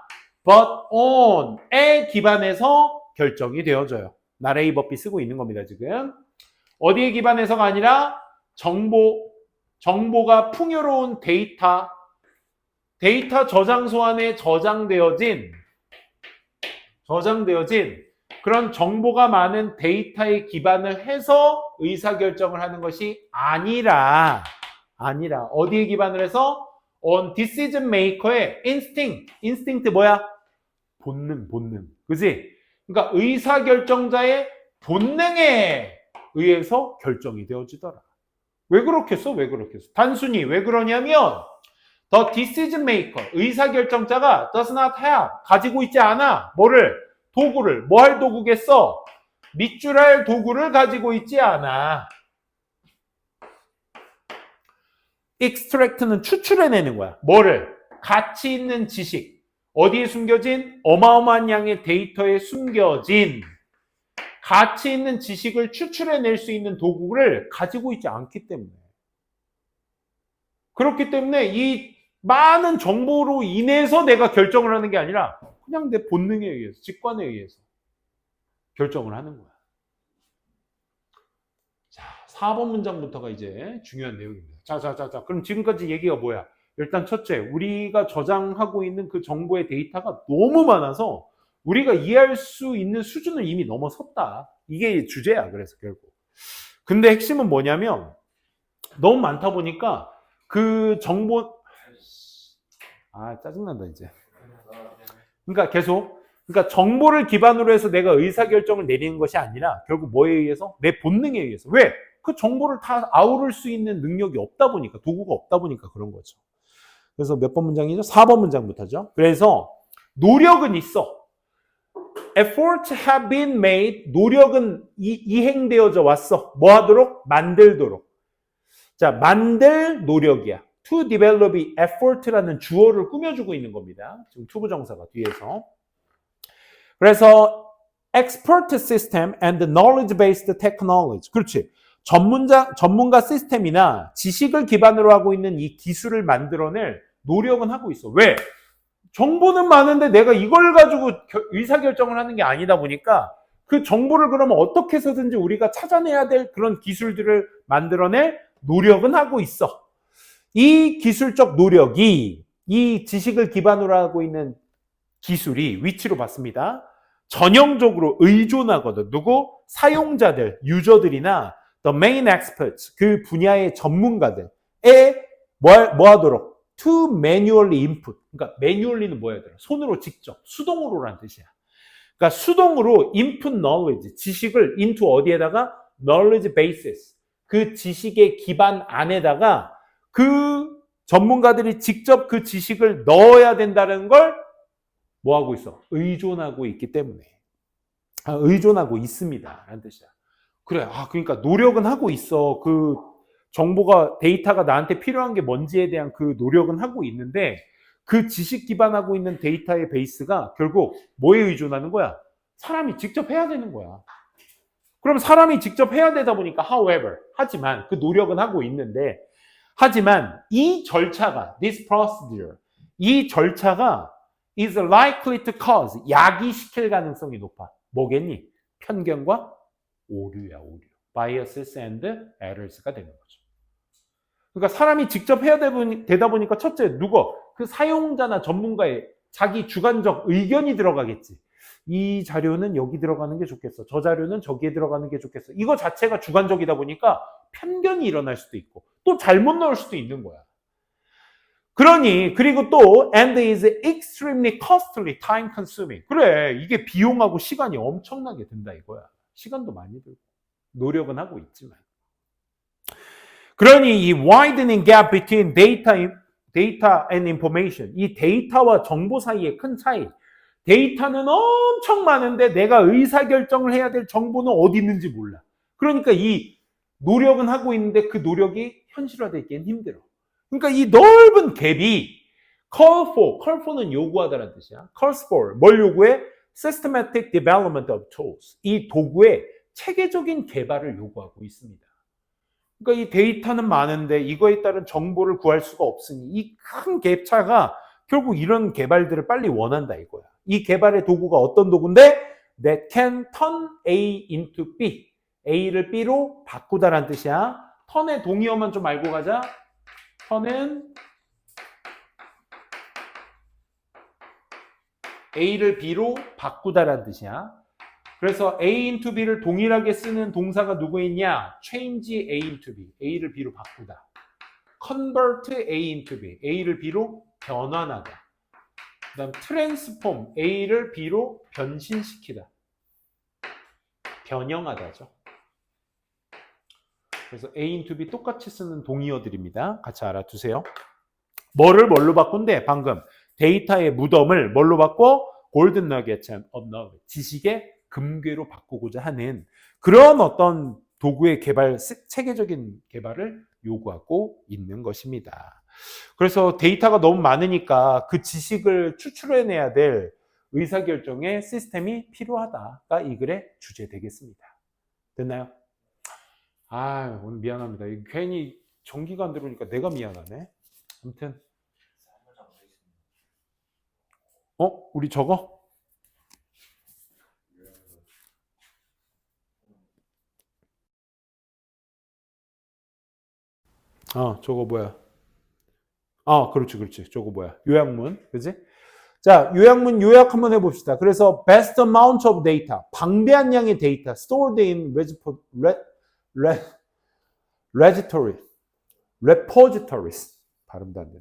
but on에 기반해서 결정이 되어져요. 나레이 버피 쓰고 있는 겁니다, 지금. 어디에 기반해서가 아니라 정보가 풍요로운 데이터 저장소 안에 저장되어진 그런 정보가 많은 데이터에 기반을 해서 의사결정을 하는 것이 아니라 어디에 기반을 해서 on decision maker의 instinct 뭐야? 본능. 그지? 그러니까 의사결정자의 본능에 의해서 결정이 되어지더라. 왜 그렇겠어? 단순히 왜 그러냐면 the decision maker, 의사결정자가 does not have, 가지고 있지 않아. 도구를. 뭐 할 도구겠어? 밑줄할 도구를 가지고 있지 않아. extract는 추출해내는 거야. 가치 있는 지식. 어디에 숨겨진? 어마어마한 양의 데이터에 숨겨진 가치 있는 지식을 추출해낼 수 있는 도구를 가지고 있지 않기 때문에. 그렇기 때문에 이 많은 정보로 인해서 내가 결정을 하는 게 아니라 그냥 내 본능에 의해서, 직관에 의해서 결정을 하는 거야. 자, 4번 문장부터가 이제 중요한 내용입니다. 자. 그럼 지금까지 얘기가 뭐야? 일단 첫째, 우리가 저장하고 있는 그 정보의 데이터가 너무 많아서 우리가 이해할 수 있는 수준을 이미 넘어섰다. 이게 주제야, 그래서 결국. 근데 핵심은 뭐냐면 너무 많다 보니까 그 정보, 짜증난다, 이제. 그러니까 그러니까 정보를 기반으로 해서 내가 의사결정을 내리는 것이 아니라 결국 뭐에 의해서? 내 본능에 의해서. 왜? 그 정보를 다 아우를 수 있는 능력이 없다 보니까, 도구가 없다 보니까 그런 거죠. 그래서 몇 번 문장이죠? 4번 문장부터죠. 그래서 노력은 있어. Efforts have been made. 노력은 이행되어져 왔어. 뭐 하도록? 만들도록. 자, 만들 노력이야. To develop effort라는 주어를 꾸며주고 있는 겁니다. 지금 투부정사가 뒤에서. 그래서 expert system and knowledge-based technology. 그렇지. 전문가 시스템이나 지식을 기반으로 하고 있는 이 기술을 만들어낼 노력은 하고 있어. 왜? 정보는 많은데 내가 이걸 가지고 의사결정을 하는 게 아니다 보니까 그 정보를 그러면 어떻게 해서든지 우리가 찾아내야 될 그런 기술들을 만들어낼 노력은 하고 있어. 이 기술적 노력이 이 지식을 기반으로 하고 있는 기술이 위치로 봤습니다. 전형적으로 의존하거든. 누구? 사용자들, 유저들이나 the main experts, 그 분야의 전문가들에 뭐 하도록? to manually input. 그러니까 manually는 뭐야? 손으로 직접, 수동으로라는 뜻이야. 그러니까 수동으로 input knowledge, 지식을 into 어디에다가? knowledge bases. 그 지식의 기반 안에다가 그 전문가들이 직접 그 지식을 넣어야 된다는 걸 뭐 하고 있어? 의존하고 있기 때문에. 의존하고 있습니다. 라는 뜻이야. 그래. 그러니까 노력은 하고 있어. 그 정보가, 데이터가 나한테 필요한 게 뭔지에 대한 그 노력은 하고 있는데 그 지식 기반하고 있는 데이터의 베이스가 결국 뭐에 의존하는 거야? 사람이 직접 해야 되는 거야. 그럼 사람이 직접 해야 되다 보니까 however, 하지만 그 노력은 하고 있는데 하지만 이 절차가 this procedure, 이 절차가 is likely to cause, 야기시킬 가능성이 높아. 뭐겠니? 편견과 오류야, 오류. biases and errors가 되는 거죠. 그러니까 사람이 직접 해야 되다 보니까 첫째, 그 사용자나 전문가의 자기 주관적 의견이 들어가겠지. 이 자료는 여기 들어가는 게 좋겠어. 저 자료는 저기에 들어가는 게 좋겠어. 이거 자체가 주관적이다 보니까 편견이 일어날 수도 있고 또 잘못 넣을 수도 있는 거야. 그리고 또 and is extremely costly, time consuming. 그래, 이게 비용하고 시간이 엄청나게 든다 이거야. 시간도 많이 들고 노력은 하고 있지만. 그러니 이 widening gap between data and information, 이 데이터와 정보 사이의 큰 차이. 데이터는 엄청 많은데 내가 의사결정을 해야 될 정보는 어디 있는지 몰라. 그러니까 이 노력은 하고 있는데 그 노력이 현실화되기엔 힘들어. 그러니까 이 넓은 갭이 call for는 요구하다라는 뜻이야. calls for, 뭘 요구해? systematic development of tools. 이 도구의 체계적인 개발을 요구하고 있습니다. 그러니까 이 데이터는 많은데 이거에 따른 정보를 구할 수가 없으니 이 큰 갭차가 결국 이런 개발들을 빨리 원한다 이거야. 이 개발의 도구가 어떤 도구인데? That can turn A into B. A를 B로 바꾸다라는 뜻이야. 턴의 동의어만 좀 알고 가자. 턴은 A를 B로 바꾸다라는 뜻이야. 그래서 A into B를 동일하게 쓰는 동사가 누구에 있냐? change A into B. A를 B로 바꾸다. convert A into B. A를 B로 변환하다. 그 다음 transform. A를 B로 변신시키다. 변형하다죠. 그래서 A into B 똑같이 쓰는 동의어들입니다. 같이 알아두세요. 뭐를 뭘로 바꾼대? 방금 데이터의 무덤을 뭘로 바꿔? 골든 너겟 of knowledge. 지식의 금괴로 바꾸고자 하는 그런 어떤 도구의 개발, 체계적인 개발을 요구하고 있는 것입니다. 그래서 데이터가 너무 많으니까 그 지식을 추출해내야 될 의사결정의 시스템이 필요하다가 이 글의 주제 되겠습니다. 됐나요? 아, 오늘 미안합니다. 괜히 전기가 안 들어오니까 내가 미안하네. 아무튼 우리 저거? 저거 뭐야? 그렇지. 저거 뭐야? 요약문, 그지? 자, 요약문 요약 한번 해봅시다. 그래서 best amount of data, 방대한 양의 데이터, stored in repositories, 발음도 안 돼.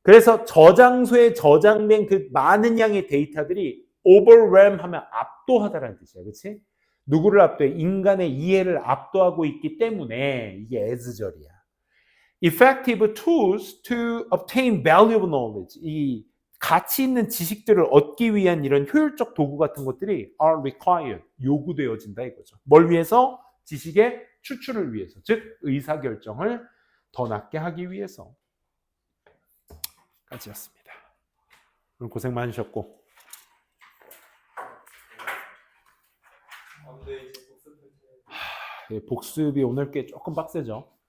그래서 저장소에 저장된 그 많은 양의 데이터들이 overwhelm 하면 압도하다라는 뜻이야, 그렇지? 누구를 압도해? 인간의 이해를 압도하고 있기 때문에 이게 as절이야. Effective tools to obtain valuable knowledge. 이 가치 있는 지식들을 얻기 위한 이런 효율적 도구 같은 것들이 are required. 요구되어진다 이거죠. 뭘 위해서? 지식의 추출을 위해서. 즉 의사결정을 더 낫게 하기 위해서. 까지였습니다. 오늘 고생 많으셨고. 복습이 오늘 꽤 조금 빡세죠.